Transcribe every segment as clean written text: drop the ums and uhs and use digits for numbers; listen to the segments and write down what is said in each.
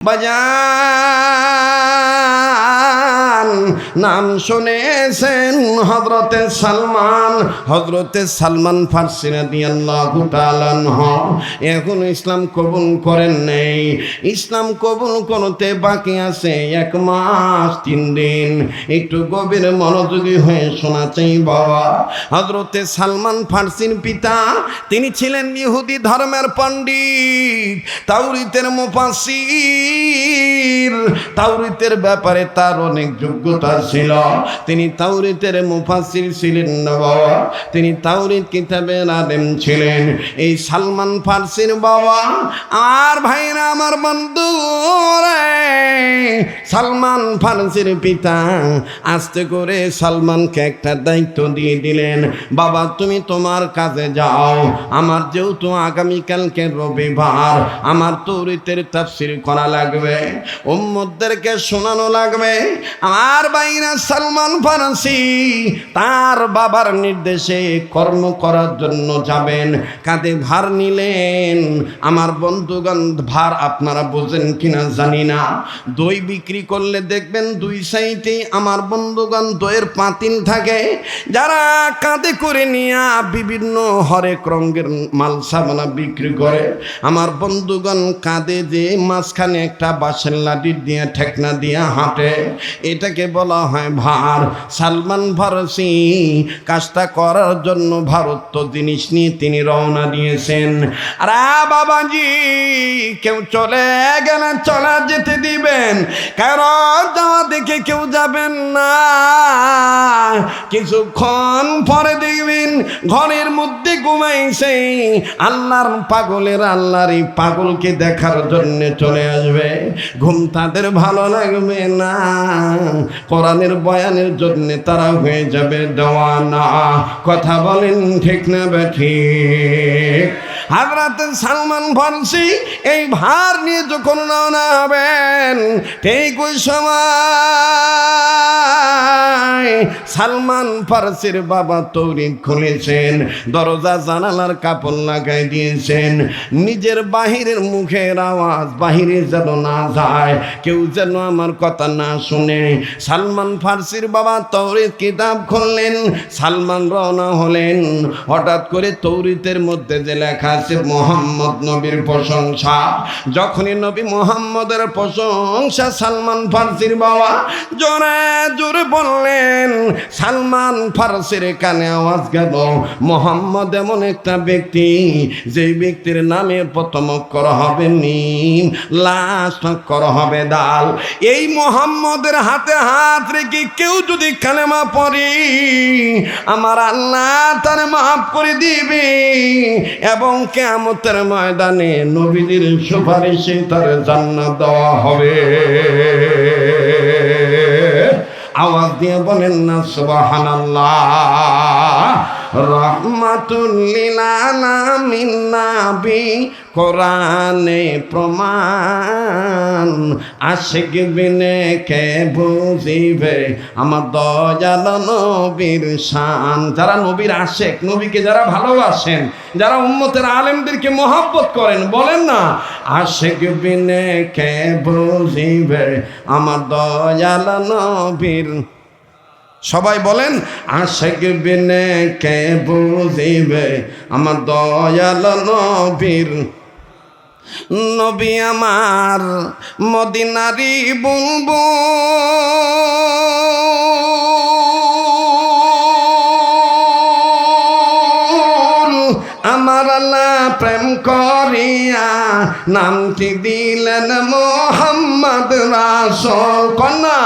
বাজান নাম শুনেছেন হযরতে সালমান ফারসি রাদিয়াল্লাহু তাআলা আনহু এখন ইসলাম কবুল করেন নাই। ইসলাম কবুল করতে বাকি আছে 1 মাস 3 দিন। একটু গভীর মনোযোগী হয়ে শোনা চাই বাবা। হযরতে সালমান ফারসির পিতা তিনি ছিলেন ইহুদি ধর্মের পণ্ডিত, তাওরীতের মুফাসসির। তাওরীতের ব্যাপারে তার অনেক যোগ্যতা ছিল। তিনি তাওরীতের মুফাসসির ছিলেন না বাবা, তিনি তাওরীত কিতাবের আলেম ছিলেন। এই সালমান ফারসির বাবা আর ভাইরা আমার বন্ধু রে, সালমান ফারসির পিতা আস্তে করে সালমানকে একটা দায়িত্ব দিয়ে দিলেন, বাবা তুমি তোমার কাজে যাও, আমার যেহেতু আগামীকালকে রবিবার আমার তাওরীতের তাফসীর করা লাগবে, উম্মতদেরকে শোনানো লাগবে। আমার ভাইরা সালমান ফারসি তার বাবার নির্দেশে কর্ম করার জন্য যাবেন। কাঁধে ভার নিলেন। আমার বন্ধুগণ, ভার আপনারা বোঝেন কিনা জানি না, দই বিক্রি করলে দেখবেন 2 সাইডে আমার বন্ধুগণ দইয়ের পাতিল থাকে। যারা কাঁধে করে নিয়ে বিভিন্ন হরেক রঙের মাল সাবানা বিক্রি করে, আমার বন্ধুগণ কাঁধে যে মাঝখানে একটা বাঁশের লাঠি দিয়ে ঠেকনা দিয়ে হাঁটে, এটাকে বলা হয় ভার। সালমান ফারসি কাজটা করার জন্য ভারত জিনিস নিয়ে তিনি রওনা দিয়েছেন। আর বাবাজি কেউ চলে গেলে চলা যেতে দিবেন, কারণ যাওয়া দেখে কেউ যাবেন না। কিছুক্ষণ পরে দেখবেন ঘরের মধ্যে ঘুমাইছে আল্লাহর পাগলের আল্লাহরই পাগলকে দেখার জন্য চলে আসবে। ঘুম তাদের ভালো লাগবে না, কোরআনের বয়ানের জন্য তারা হয়ে যাবে দেওয়ানা। কথা বলেন ঠিক না বেঠিক? হযরত সালমান ফারসি এই ভার নিয়ে যখন রওনা হবেন, ঠিক ওই সময় সালমান ফারসির বাবা তাওরীত খুলেছেন, দরজা জানালার কাপড় লাগাই দিয়েছেন, নিজের বাহিরের মুখের আওয়াজ বাহিরে যেন না যায়, কেউ যেন আমার কথা না শুনে। সালমান ফারসির বাবা তাওরীত কিতাব খুললেন, সালমান রওনা হলেন। হঠাৎ করে তাওরীতের মধ্যে যে লেখা আছে মুহাম্মদ নবীর প্রশংসা, যখনই নবী মুহাম্মদের প্রশংসা সালমান ফারসির বাবা জোরে জোরে বললেন, সালমান ফারসির কানে আওয়াজ গেল, মুহাম্মদ এমন একটা ব্যক্তি যে ব্যক্তির নামে প্রথম অক্ষর হবে মিম, লাস্ট অক্ষর হবে দাল। এই মুহাম্মদের হাতে হাত রেখে কেউ যদি কালেমা পড়ে, আমার আল্লাহ তার মাফ করে দিবে এবং কিয়ামতের ময়দানে নবীদের সুপারিশে তার জান্নাত দেওয়া হবে। আওয়াজ দিয়ে বলেন না সুবহানাল্লাহ। রহমাতুল লিল আলামিন নবী কোরআনে প্রমাণ, আশিক বিনে কে বুঝিবে আমার দয়াল নবীর শান। যারা নবীর আশিক, নবীকে যারা ভালোবাসেন, যারা উম্মতের আলেমদেরকে মহব্বত করেন, বলেন না আশিক বিনে কে বুঝিবে আমার দয়াল নবীর। সবাই বলেন আশিক বিনে কে বুঝিবে আমার দয়াল নবীর। নবী আমার মদিনারি বুলবুল, আমার আল্লাহ প্রেম করিয়া নামটি দিলেন মুহাম্মদ রাসূল। কন্যা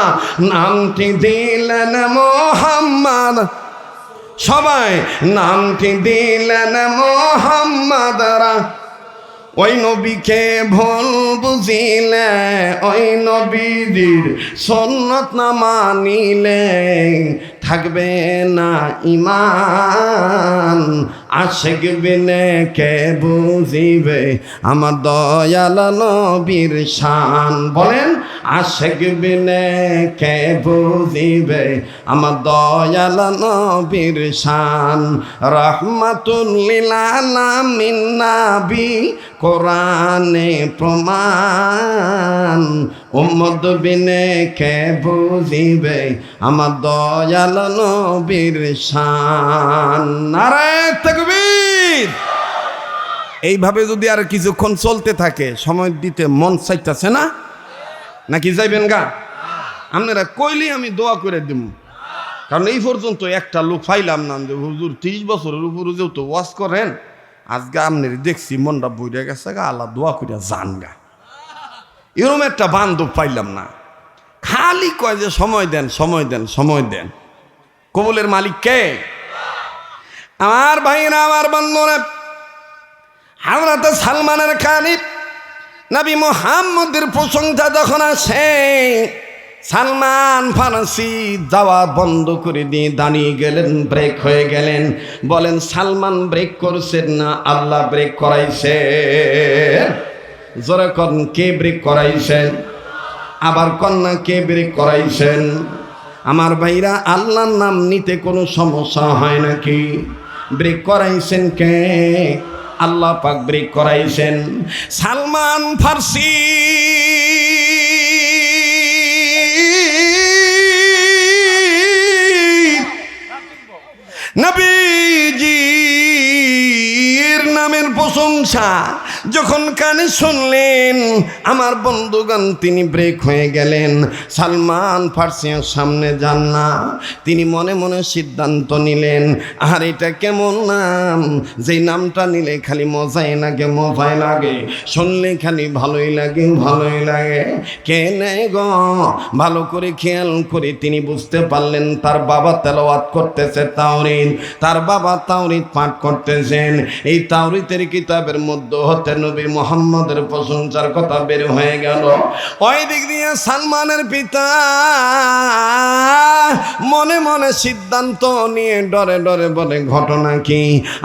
নামটি দিলেন মুহাম্মদ, সবাই নামটি দিলেন মুহাম্মদ। ওই নবীকে ভুল বুঝিলে, ওই নবীর সুন্নত না মানিলে, থাকবে না ঈমান আশিক বিনে কে বুঝিবে আমার দয়াল নবীর শান বলেন আশিক বিনে কে বুঝিবে আমার দয়াল নবীর শান রহমাতুল লিল আলামিন নবী কোরআনে প্রমাণ উম্মত বিনে কে বুঝিবে আমার দয়াল নবীর শান নারায়ে তাকবীর। এইভাবে যদি আর কিছুক্ষণ চলতে থাকে সময় দিতে মন চাইতেছে না নাকি যাইবেন গা? আপনারা কইলেই আমি দোয়া করে দিব, কারণ এই পর্যন্ত একটা লোক পাইলাম না যে হুজুর 30 বছরের উপরে যেহেতু ওয়াজ করেন আজকে আপনার দেখছি মনটা বইরে গেছে গা, আল্লাহ দোয়া করিয়া যান গা। এরকম একটা বান্ধব পাইলাম না, খালি কয় যে সময় দেন সময় দেন সময় দেন। কবুলের মালিক কে? আমার ভাইরা আমার বন্ধুরা, হযরত সালমানের খানিক নবী মুহাম্মদের প্রশংসা যখন আসে সালমান ফারসি যাওয়া বন্ধ করে দিয়ে দাঁড়িয়ে গেলেন, ব্রেক হয়ে গেলেন। বলেন সালমান ব্রেক করছেন না আল্লাহ ব্রেক করাইছে? জোরে কোন কে ব্রেক করাইছেন? আবার কন্যা কে ব্রেক করাইছেন? আমার ভাইরা আল্লাহর নাম নিতে কোনো সমস্যা হয় নাকি? ব্রেক করাইছেন কে? আল্লাহ পাক ব্রেক করাইছেন। সালমান ফারসি নবীজির নামের প্রশংসা যখন কানে শুনলেন আমার বন্ধুগণ তিনি ব্রেক হয়ে গেলেন। সালমান ফারসির সামনে যান না, তিনি মনে মনে সিদ্ধান্ত নিলেন আর এটা কেমন নাম, যেই নামটা নিলে খালি মজাই লাগে মজাই লাগে, শুনলে খালি ভালোই লাগে ভালোই লাগে। কে নেই গো? ভালো করে খেয়াল করে তিনি বুঝতে পারলেন তার বাবা তেলাওয়াত করতেছে তাওরীত, তার বাবা তাওরীত পাঠ করতেছেন। এই তাওরীতের কিতাবের মধ্যে হতে নবী মুহাম্মদের প্রশংসার কথা বের হয়ে গেল। ওই দিক দিয়ে সালমানের পিতা মনে মনে সিদ্ধান্ত নিয়ে ডরে ডরে বলে ঘটনা কি,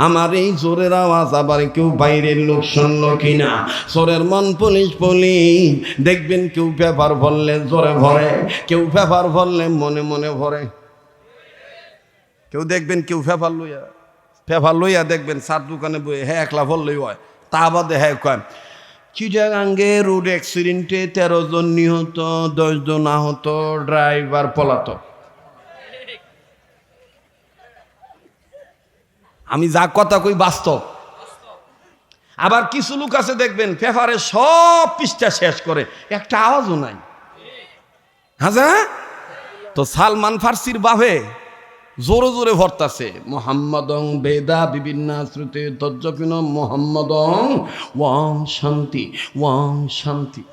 আমার এই জোরের আওয়াজ আবার কেউ বাইরের লোক শুনলো কিনা? চোরের মন পুলিশ পুলিশ, দেখবেন কেউ পেপার ভরলে জোরে ভরে, কেউ পেপার ভরলে মনে মনে ভরে। কেউ দেখবেন কেউ পেপার লইয়া দেখবেন সার দোকানে বই হ্যাঁ একলা ভরলেই হয়। তা বাদে হ্যাঁ কয় চিটাগাঙ্গে রোড অ্যাক্সিডেন্টে 13 জন নিহত, 10 জন আহত, ড্রাইভার পলাতক। আমি যা কথা কই বাস্তব। আবার কিছু লোক আছে দেখবেন পেপারে সব পৃষ্ঠা শেষ করে একটা আওয়াজও নাই। হ্যাঁ, তো সালমান ফারসির বাপে জোরে জোরে ভরতাছে মোহাম্মদং বেদা বিভিন্ন শ্রুতে তজ্জপিন মোহাম্মদং ওয়াং শান্তি ওয়াং শান্তি।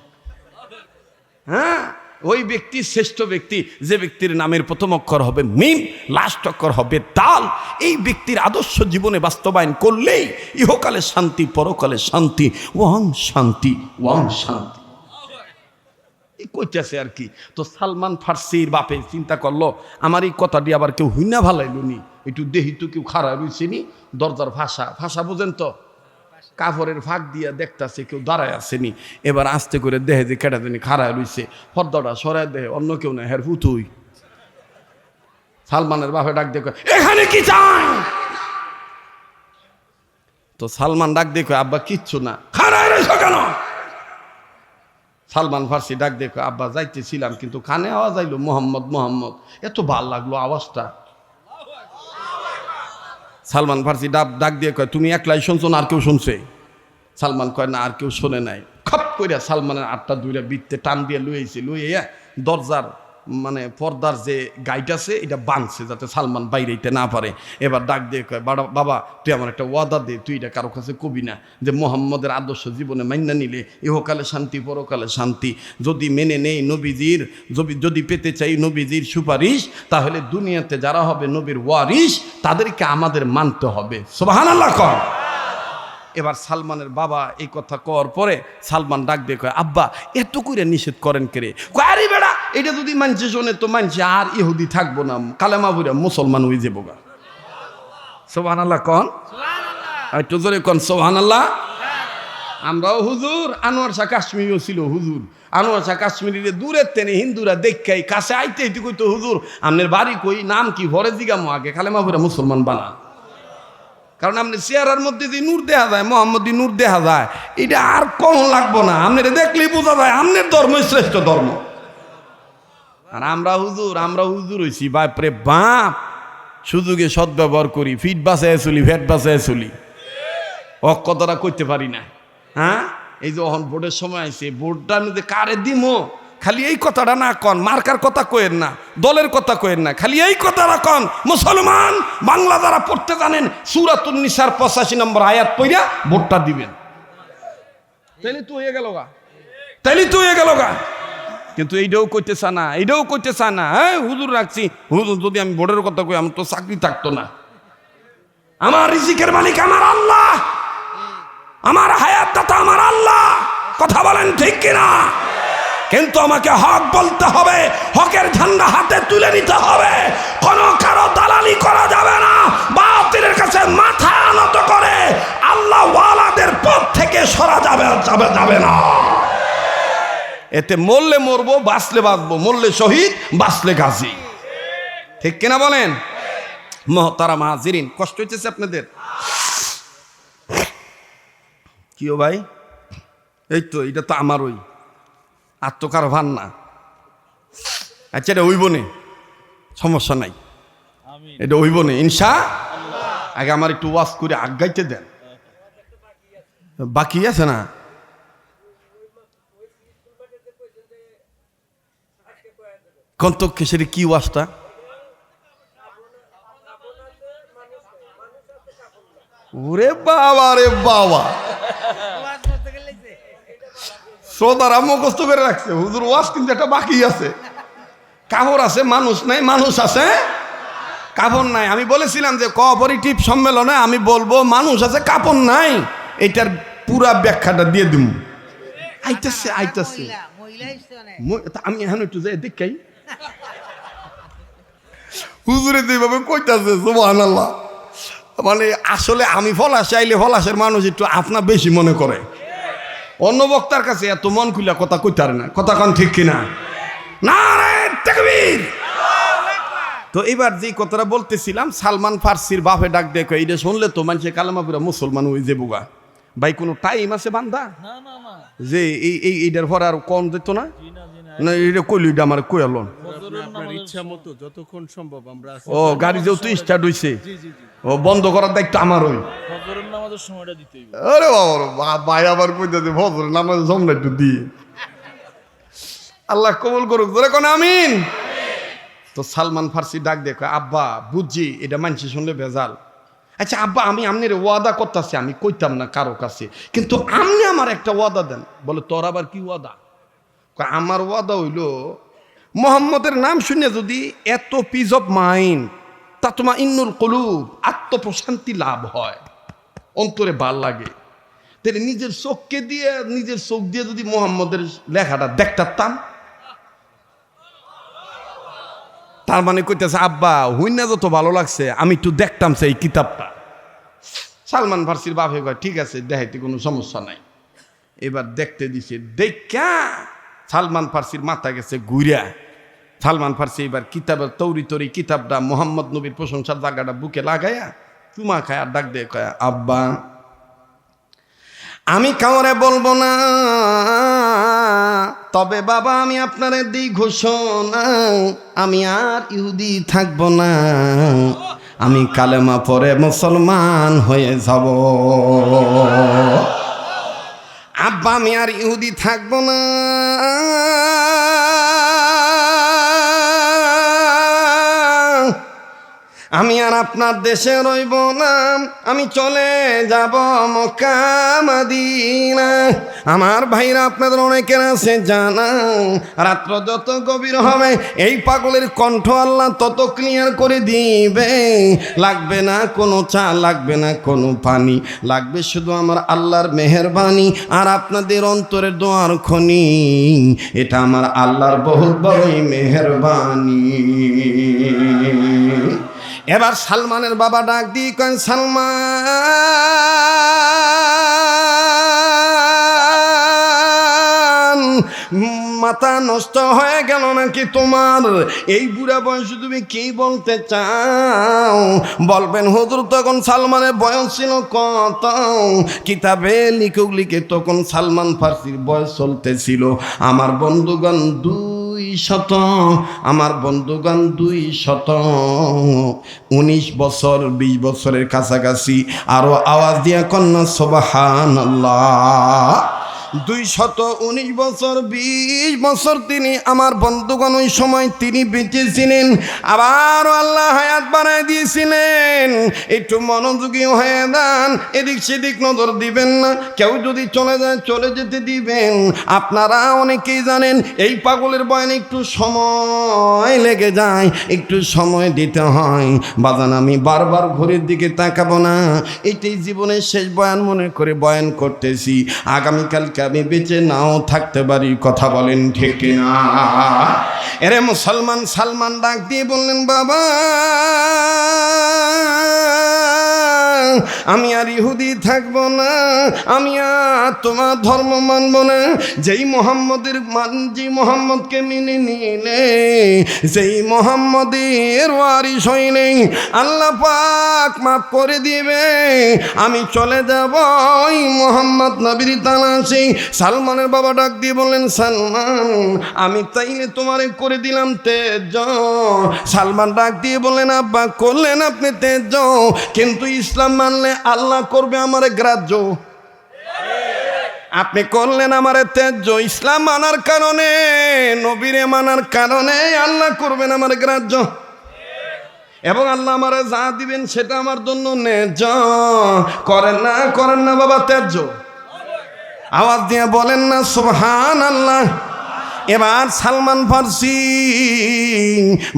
হ্যাঁ, ওই ব্যক্তি শ্রেষ্ঠ ব্যক্তি যে ব্যক্তির নামের প্রথম অক্ষর হবে মিম, লাস্ট অক্ষর হবে দাল। এই ব্যক্তির আদর্শ জীবনে বাস্তবায়ন করলেই ইহকালে শান্তি পরকালে শান্তি, ওয়াং শান্তি ওয়াং শান্তি কইতেছে আর কি। তো সালমান ফারসির বাপে চিন্তা করলো আমার এই কথাটি আবার কেউ হুইনা ভালাইল নি, একটু দেহি তো কেউ খারাপ রয়েছে নি। দরজার ভাষা বুঝেন তো, কাপড়ের ফাঁক দিয়া দেখতেছে কেউ দাঁড়ায় আসেনি। এবার আস্তে করে দেহে যে কেটা জানি খারাপ রয়েছে, পর্দাটা সরাই দেহে অন্য কেউ না হের ফুতুই। সালমানের বাপে ডাক দেখো এখানে কি চাই? তো সালমান ডাক দেখো আব্বা কিচ্ছু না। খারাপ রয়েছ কেন? সালমান ফারসি ডাক দেখো আব্বা যাইতেছিলাম কিন্তু কানে আওয়াজ আইলো মোহাম্মদ মোহাম্মদ, এত ভাল লাগলো আওয়াজটা। সালমান ফারসি ডাক দিয়ে কয় তুমি একলাই শুনছো না আর কেউ শুনছে? সালমান কয় না আর কেউ শোনে নাই। খপ কইরা সালমানের আটটা দুইটা বৃত্তে টান দিয়ে লুইয়া দরজার মানে পর্দার যে গাইড আছে এটা বাঁধছে যাতে সালমান বাইরে যেতে না পারে। এবার ডাক দিয়ে কয় বাবা তুই আমার একটা ওয়াদা দে, তুই এটা কারো কাছে কবি না, যে মোহাম্মদের আদর্শ জীবনে মাইনা নিলে ইহকালে শান্তি পরকালে শান্তি। যদি মেনে নেই নবীজির, যদি পেতে চাই নবীজির সুপারিশ, তাহলে দুনিয়াতে যারা হবে নবীর ওয়ারিশ তাদেরকে আমাদের মানতে হবে। সুবহানাল্লাহ কর। এবার সালমানের বাবা এই কথা কওয়ার পরে সালমান ডাক দিয়ে কয় আব্বা এত করে নিষেধ করেন কে রে? আরে বেড়া এটা যদি মানছে শোনে তো মানছে আর ইহুদি থাকবো না, কালেমা পড়ে মুসলমান হয়ে যাবো গা। সুবহানাল্লাহ কন, একটু জোরে কন সুবহানাল্লাহ। আমরাও হুজুর, আনোয়ার শাহ কাশ্মীরিও ছিল হুজুর। আনোয়ার শাহ কাশ্মীরিরে দূরের তেনে হিন্দুরা দেখাই কাছে আইতে আইতে কইতো হুজুর আপনার বাড়ি কই, নাম কি, ভরে জিগামো আগে কালেমা পড়ে মুসলমান বানা। কারণ আপনি চেহারার মধ্যে যে নূর দেখা যায়, মোহাম্মদী নূর দেখা যায়, এটা আর কম লাগবো না, আপনার দেখলেই বোঝা যায় আপনার ধর্মই শ্রেষ্ঠ ধর্ম। আর আমরা হুজুর হইছি বাপরে বাপ, সুযোগে সদ্ব্যবহার করি, ফিট বাসায় চলি, ভ্যাট বাসায় চলি, কথাটা করতে পারি না। হ্যাঁ, এই যে অহন ভোটের সময় আছে, ভোটটার মধ্যে কারে দিমো, খালি এই কথাটা না কন, মার্কার কথা কয়েন না, দলের কথা কয়েন না, খালি এই কথাটা কন, মুসলমান বাংলা যারা পড়তে জানেন সূরাতুন নিসার 85 নম্বর আয়াত পড়া ভোটটা দিবেন, তাইলে তো হয়ে গেল গা। কিন্তু এইটাও করতে চা না, হ্যাঁ হুজুর রাখছি, হুজুর যদি আমি ভোটের কথা কই আমার তো চাকরি থাকতো না। আমার রিজিকের মালিক আমার আল্লাহ, আমার হায়াত দাতা আমার আল্লাহ, কথা বলেন ঠিক কিনা? কিন্তু আমাকে হক বলতে হবে, হকের ঝান্ডা হাতে তুলে নিতে হবে, কোন কারো দালালি করা যাবে না, বাতিলের কাছে মাথা নত করে আল্লাহ ওয়ালাদের পথ থেকে সরা যাবে না। এতে মরলে মরবো, বাঁচলে বাঁচবো, মরলে শহীদ, বাঁচলে গাজী, ঠিক কিনা বলেন? মুহতারাম হাজিরিন, কষ্ট হইতেছে আপনাদের? কিও ভাই, এই তো এটা তো আমার ওই আত্মকারভার না। আচ্ছা এটা হইব নে, সমস্যা নাই, এটা হইব নে ইনশাআল্লাহ। আগে আমার একটু ওয়াজ করে আগাইতে দেন, বাকি আছে না? কন্তক্ষে সেটা কি ওয়াজটা? ওরে বাবা রে বাবা, শ্রোতারা মুখস্থ করে রাখছে, হুজুর ওয়াজ কিন্তু একটা বাকি আছে। কাপড় আছে মানুষ নাই, মানুষ আছে কাপড় নাই। আমি বলেছিলাম যে কোঅপারেটিভ সম্মেলনে আমি বলবো মানুষ আছে কাপড় নাই, এটার পুরা ব্যাখ্যাটা দিয়ে দিব। আইতাছে আমি এখন একটু যাই দেখাই, হুজুরে যেভাবে কইতাছে সুবহানাল্লাহ। মানে আসলে আমি ফলাস চাইলে ফলাসের মানুষ একটু আপনা বেশি মনে করে, অন্য বক্তার কাছে এত মন খুলে কথা কইতে পারে না, কথা কন ঠিক কিনা? নারে তাকবীর। তো এবার যে কথাটা বলতেছিলাম, সালমান ফার্সির বাপে ডাক দেখো, এইটা শুনলে তো মানুষের কালেমা পড়ে মুসলমান হয়ে যাবো গা। ভাই কোনো টাইম আছে বান্দা যে এইটার পরে আর কম দিত না? না এটা কইলি আমার কইলন ইচ্ছা মতো যতক্ষণ সম্ভব আমরা। ও গাড়ি যেহেতু স্টার্ট হইছে, ও বন্ধ করার দায়িত্ব আমার। ওই ফজরের নামাজের সময়টা দিতেই। আরে বাবা ভাই আবার কইতাছে ফজরের নামাজ জমলা একটু দিয়ে, আল্লাহ কবুল করুক, ধরে কোন আমিন। তো সালমান ফার্সি ডাক দেখো, আব্বা বুঝছি এটা মানছি শুনলে ভেজাল। আচ্ছা আব্বা আমি আমনের ওয়াদা করতেছি, আমি কইতাম না কারো কাছে, কিন্তু আমনে আমার একটা ওয়াদা দেন। বলে তোর আবার কি ওয়াদা? আমার ওয়াদা হইল মোহাম্মদের নাম শুনে যদি এত পিস অফ মাইন্ড, তা তোমার ইন্নুল কুলুব, আত্মপ্রশান্তি লাভ হয়, অন্তরে ভাল লাগে, তাহলে নিজের চোখ দিয়ে যদি মোহাম্মদের লেখাটা দেখতাম। তার মানে কইতেছে আব্বা হুইনা যত ভালো লাগছে আমি একটু দেখতাম সেই কিতাবটা। সালমান ফার্সির বাপে কয় ঠিক আছে দেখাইতে কোনো সমস্যা নাই। এবার দেখতে দিছে, দেখা সালমান ফার্সির মাথা গেছে ঘুরিয়া। সালমান ফার্সি এবার কিতাবের তরি কিতাবটা মোহাম্মদ নবীর প্রশংসার জায়গাটা বুকে লাগাইয়া চুমা খায় আর ডাক দিয়ে কয়, আব্বা আমি কাউরে বলবো না, তবে বাবা আমি আপনারে দিই ঘোষণা, আমি আর ইহুদি থাকবো না, আমি কালেমা পড়ে মুসলমান হয়ে যাব। আব্বা আমি আর ইহুদি থাকবো না, আমি আর আপনার দেশে রইব না, আমি চলে যাব মক্কা মদিনা। আমার ভাইরা আপনাদের অনেকের আছে জানা, রাত্র যত গভীর হবে এই পাগলের কণ্ঠ আল্লাহ তত ক্লিয়ার করে দিবে। লাগবে না কোনো চা, লাগবে না কোনো পানি, লাগবে শুধু আমার আল্লাহর মেহেরবানি আর আপনাদের অন্তরের দোয়ার খনি। এটা আমার আল্লাহর বহুত বড়ই মেহেরবানি। এবার সালমানের বাবা ডাক দিয়ে কন, সালমান মাথা নষ্ট হয়ে গেল নাকি তোমার? এই বুড়া বয়সে তুমি কি বলতে চাও? বলবেন হুজুর তখন সালমানের বয়স ছিল কত? কিতাবে লিখে তখন সালমান ফার্সির বয়স চলতেছিল আমার বন্ধুগণ 200, আমার বন্ধুগণ 219 বছর, 20 বছরের কাছাকাছি। আরো আওয়াজ দিয়া কন্যা সুবহানাল্লাহ। 219 বছর, 20 বছর তিনি আমার বন্ধুগণ ওই সময় তিনি বেঁচে ছিলেন। আবার আল্লাহ হায়াত বাড়ায় দিয়েছিলেন। একটু মনোযোগী হয়ে যান, এদিক সেদিক নজর দিবেন না। কেউ যদি চলে যায় চলে যেতে দিবেন। আপনারা অনেকেই জানেন এই পাগলের বয়ানে একটু সময় লেগে যায়, একটু সময় দিতে হয়। বাজান আমি বারবার ঘড়ির দিকে তাকাবো না, এটাই জীবনের শেষ বয়ান মনে করে বয়ান করতেছি। আগামীকালকে আমি বেঁচে নাও থাকতে পারি, কথা বলেন ঠিক কিনা? এরে মুসলমান, সালমান ডাক দিয়ে বললেন, বাবা আমি আর ইহুদি থাকবো না, আমি আর তোমার ধর্ম মানবো না। যেই মোহাম্মদকে মেনে নিলে, যেই মোহাম্মদের ওয়ারিস হইলে আল্লাহ পাক মাফ করে দিবে। আমি চলে যাব ওই মোহাম্মদ নবীর তালাশে। সালমানের বাবা ডাক দিয়ে বললেন, সালমান আমি তাইলে তোমারে করে দিলাম তেজ। সালমান ডাক দিয়ে বললেন, আব্বা করলেন আপনি তেজ, কিন্তু ইসলাম মানলে আল্লাহ করবে আমার গ্রাহ্য। আপনি করলেন আমার তেজ, ইসলাম মানার কারণে, নবীরে মানার কারণে আল্লাহ করবেন আমার গ্রাহ্য, এবং আল্লাহ আমারে যা দিবেন সেটা আমার জন্য ন্যায্য। করেন না বাবা তেজ? আওয়াজ দিয়ে বলেন না সুবহানাল্লাহ। এবার সালমান ফার্সি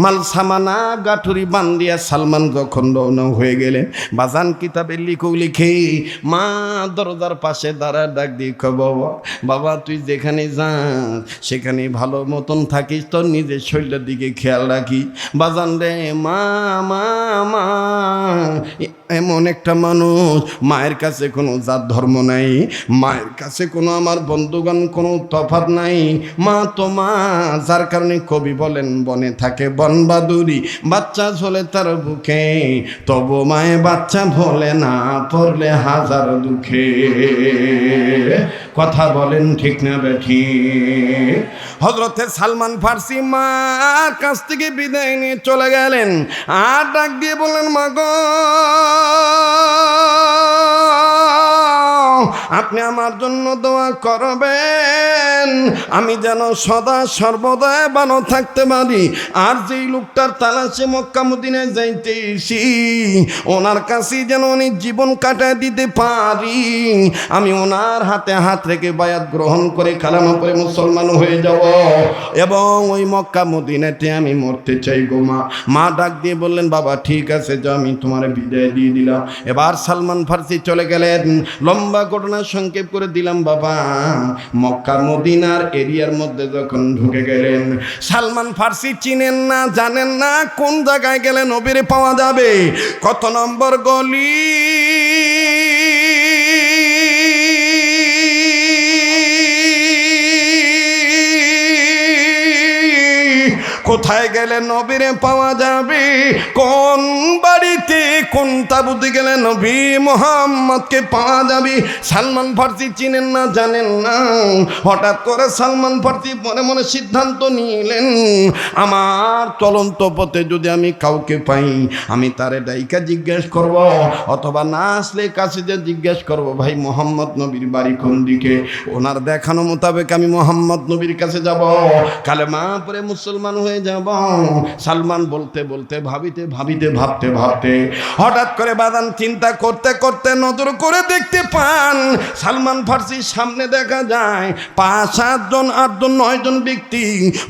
মাল সামানা গাঠুরি বান্দিয়া সালমান যখন রওনা হয়ে গেলেন, বাজান কিতাবে লিখে মা দরজার পাশে দাঁড়া ডাক দিয়ে বাবা তুই যেখানে যাস সেখানে ভালো মতন থাকিস, তোর নিজের শরীরের দিকে খেয়াল রাখি। বাজান রে মা মা মা, এমন একটা মানুষ মায়ের কাছে কোনো জাত ধর্ম নাই, মায়ের কাছে কোনো আমার বন্ধুগণ কোনো তফাৎ নাই। মা তো মা, যার কারণে কবি বলেন বনে থাকে বনবাদুরি, বাচ্চা ঝোলে তার বুকে, তবু মায়ে বাচ্চা ভোলে না, পড়লে হাজার দুঃখে। কথা বলেন ঠিক না বেঠি? হযরতে সালমান ফার্সি মার কাছ থেকে বিদায় নিয়ে চলে গেলেন। আর ডাক দিয়ে বললেন, মা গো আপনি আমার জন্য দোয়া করবেন, আমি যেন সদা সর্বদা ভালো থাকতে পারি। আর যেই লোকটার তালাশে মক্কা মদিনায় যাইতেছি, ওনার কাছে যেন উনি জীবন কাটায় দিতে পারি। আমি ওনার হাতে হাত রেখে বায়াত গ্রহণ করে কালেমা পড়ে মুসলমান হয়ে যাব, এবং ওই মক্কা মদিনাতে আমি মরতে চাই গো মা। মা ডাক দিয়ে বললেন, বাবা ঠিক আছে, যা আমি তোমার বিদায় দিয়ে দিলাম। এবার সালমান ফার্সি চলে গেলেন। লম্বা ঘটনা সংক্ষেপ করে দিলাম বাবা। মক্কা মদিনার এরিয়ার মধ্যে যখন ঢুকে গেলেন, সালমান ফার্সি চিনেন না, জানেন না কোন জায়গায় গেলে নবীরে পাওয়া যাবে, কত নম্বর গলি, কোথায় গেলে নবীরে পাওয়া যাবে, কোন বাড়িতে কোন তাবুতে গেলে নবী মুহাম্মদকে পাওয়া যাবে। সালমান ফার্সি চিনেন না, জানেন না। হঠাৎ করে সালমান ফার্সি মনে মনে সিদ্ধান্ত নিলেন, আমার চলন্ত পথে যদি আমি কাউকে পাই, আমি তারে ডাইকা জিজ্ঞেস করব, অথবা না আসলে কাছে যে জিজ্ঞেস করব, ভাই মোহাম্মদ নবীর বাড়ি কোন দিকে। ওনার দেখানো মোতাবেক আমি মোহাম্মদ নবীর কাছে যাব, কালেমা পড়ে মুসলমান হয়ে যাব। সালমান বলতে বলতে ভাবিতে ভাবিতে ভাবতে ভাবতে হঠাৎ করে বাদান চিন্তা করতে করতে নজর করে দেখতে পান সালমান ফার্সির সামনে দেখা যায় 5, 7 জন 8 জন 9 জন ব্যক্তি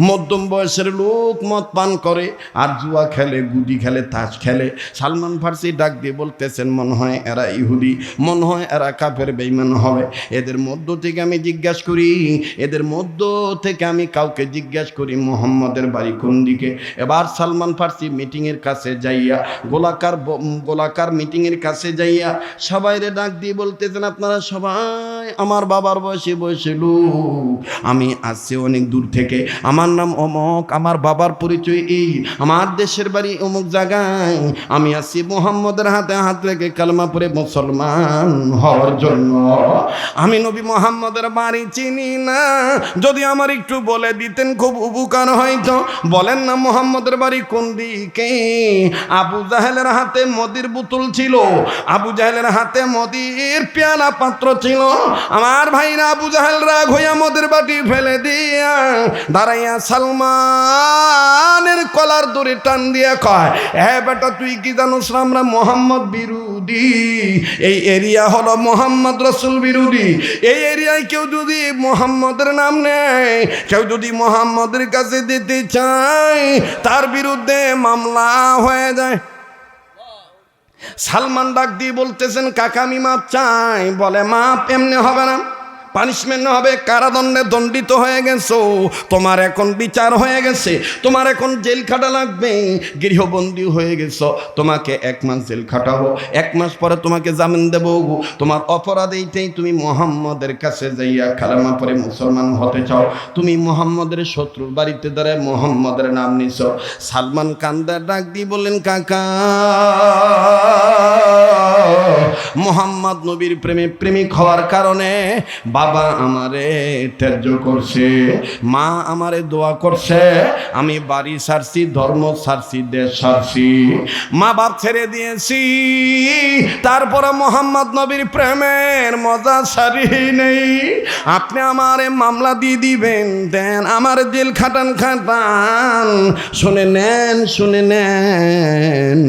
মধ্যম বয়সের লোক মদ পান করে আর জুয়া খেলে, গুডি খেলে, তাস খেলে। সালমান ফার্সি ডাক দিয়ে বলতেছেন, মনে হয় এরা ইহুদি, মনে হয় এরা কাফের বেঈমান হবে। এদের মধ্য থেকে আমি জিজ্ঞাসা করি, এদের মধ্য থেকে আমি কাউকে জিজ্ঞাসা করি মুহাম্মদের বাড়ি কোন দিকে। এবার সালমান ফার্সি মিটিংয়ের কাছে যাইয়া গোলাকার মিটিংয়ের কাছে যাইয়া সবাইরে ডাক দিয়ে বলতেছেন, আপনারা সবাই আমার বাবার বয়সে বয়সে লোক, আমি আসছি অনেক দূর থেকে, আমার নাম অমক, আমার বাবার পরিচয় এই, আমার দেশের বাড়ি অমুক জায়গায়, আমি আসছি মুহাম্মদের হাতে হাত রেখে কালেমা পড়ে মুসলমান হওয়ার জন্য। আমি নবী মুহাম্মদের বাড়ি চিনি না, যদি আমার একটু বলে দিতেন খুব উপকার হইতো। বলেন না মুহাম্মদের বাড়ি কোন দিকে? আবু জাহেলের হাতে মদির বোতল ছিল, আবু জাহেলের হাতে মদির পেয়ালা পাত্র ছিল। আমার ভাইরা আবু জাহেল রাগ হইয়া মদের বাটি ফেলে দিয়া দাঁড়াইয়া সালমানের কলার দড়ি টান দিয়া কয়, হ্যাঁ বেটা তুই কি জানোস আমরা মোহাম্মদ বিরোধী, এই এরিয়া হলো মোহাম্মদ রসুল বিরোধী। এই এরিয়ায় কেউ যদি মোহাম্মদের নাম নেয়, কেউ যদি মোহাম্মদের কাছে দিতে চায়, তার বিরুদ্ধে মামলা হয়ে যায়। সালমান ডাক দিয়ে বলতেছেন, কাকা আমি মাপ চাই। বলে মাপ এমনি হবে না, পানিশমেন্ট হবে, কারাদণ্ডে দণ্ডিত হয়ে গেছো, তোমার এখন বিচার হয়ে গেছে, তোমার এখন জেল খাটা লাগবে, গৃহবন্দী হয়ে গেছো, তোমাকে 1 মাস জেল খাটাবো, 1 মাস পরে তোমাকে জামিন দেবো। তোমার অপরাধ এইটাই, তুমি মুহাম্মদের কাছে যাইয়া কালেমা পড়ে মুসলমান হতে চাও, তুমি মুহাম্মদের শত্রুর বাড়িতে দাঁড়ায় মুহাম্মদের নাম নিছ। সালমান কান্দার ডাক দিয়ে বললেন, কাকা মুহাম্মদ নবীর প্রেমে প্রেমিক হওয়ার কারণে বাবা আমারে ত্যায্য করছে, মা আমারে দোয়া করছে, আমি বাড়ি ছাড়ছি, ধর্ম ছাড়ছি, দেশ ছাড়ছি, মা বাপ ছেড়ে দিয়েছি, তারপরে মুহাম্মদ নবীর প্রেমের মজা ছাড়ি নেই। আপনি আমারে মামলা দিয়ে দিবেন, দেন আমার জেল খাটান খাটান। শুনে নেন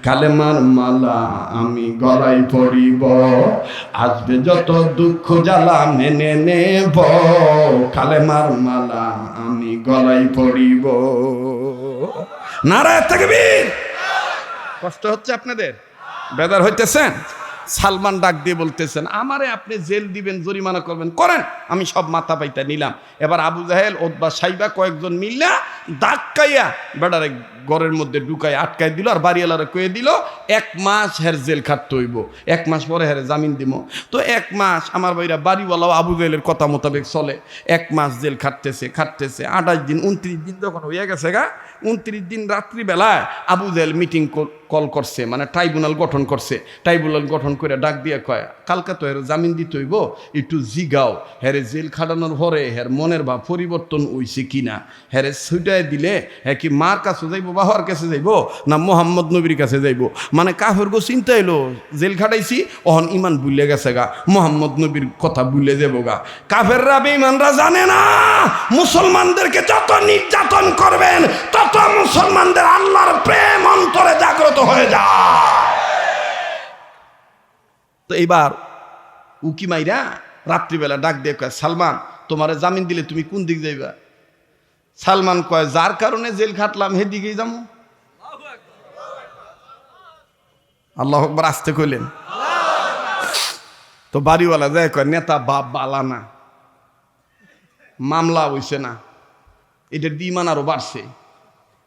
কালেমার মালা আমি গলায় পড়িব, আসবে যত দুঃখ জ্বালা মেনে নেব, কালেমার মালা আমি গলায় পড়িব। নারায়ে তাকবীর। কষ্ট হচ্ছে আপনাদের? বেদার হইতেছেন? সালমান ডাক দিয়ে বলতেছেন, আমারে আপনি জেল দিবেন, জরিমানা করবেন, করেন, আমি সব মাথা পাইতা নিলাম। এবার আবু জাহেল, ওতবা, সাইবা কয়েকজন মিল্লা ধাক্কাইয়া বেটারে ঘরের মধ্যে ঢুকাই আটকাই দিল, আর বাড়িওয়ালারা কয়ে দিল 1 মাস হের জেল খাটতে হইব, 1 মাস পরে হেরে জামিন দিব। তো 1 মাস আমার ভাইরা বাড়িওয়ালাও আবু জাহেলের কথা মোতাবেক চলে। 1 মাস জেল খাটতেছে 28 দিন, 29 দিন যখন হয়ে গেছে 29 দিন রাত্রিবেলায় আবু জাহেল মিটিং কল করছে, মানে ট্রাইব্যুনাল গঠন করছে। ট্রাইব্যুনাল গঠন করে ডাক দিয়ে কয়, কালকে তো হের জামিন দিতে হইব, একটু জিগাও হেরে জেল খাটানোর পরে হের মনের ভাব পরিবর্তন হইছে কিনা, হেরে ছুটাই দিলে হ্যাঁ কি মার কাছে যাইব, বাবার কাছে যাইব, না মুহাম্মদ নবীর কাছে যাইব। মানে কাফের গো চিন্তা এলো, জেল খাটাইছি, অহন ইমান ভুলে গেছে গা, মুহাম্মদ নবীর কথা ভুলে যাব গা। কাফেররা বেঈমানরা জানে না মুসলমানদেরকে যত নির্যাতন করবেন তত মুসলমানদের আল্লাহর প্রেম অন্তরে জাগ্রত হয়ে যায়। তো এইবার উকি মাইরা রাত্রিবেলা ডাক দিয়ে কয়, সালমান তোমারে জামিন দিলে তুমি কোন দিক যাইবা? সালমান কয়, যার কারণে জেল খাটলাম হেদিকেই যাবো। আল্লাহু আকবার আসতে কইলেন। তো বাড়িওয়ালা যায় কয়, নেতা বাপ বালা না, মামলা হইছে না, এটার দিমান আরো বাড়ছে।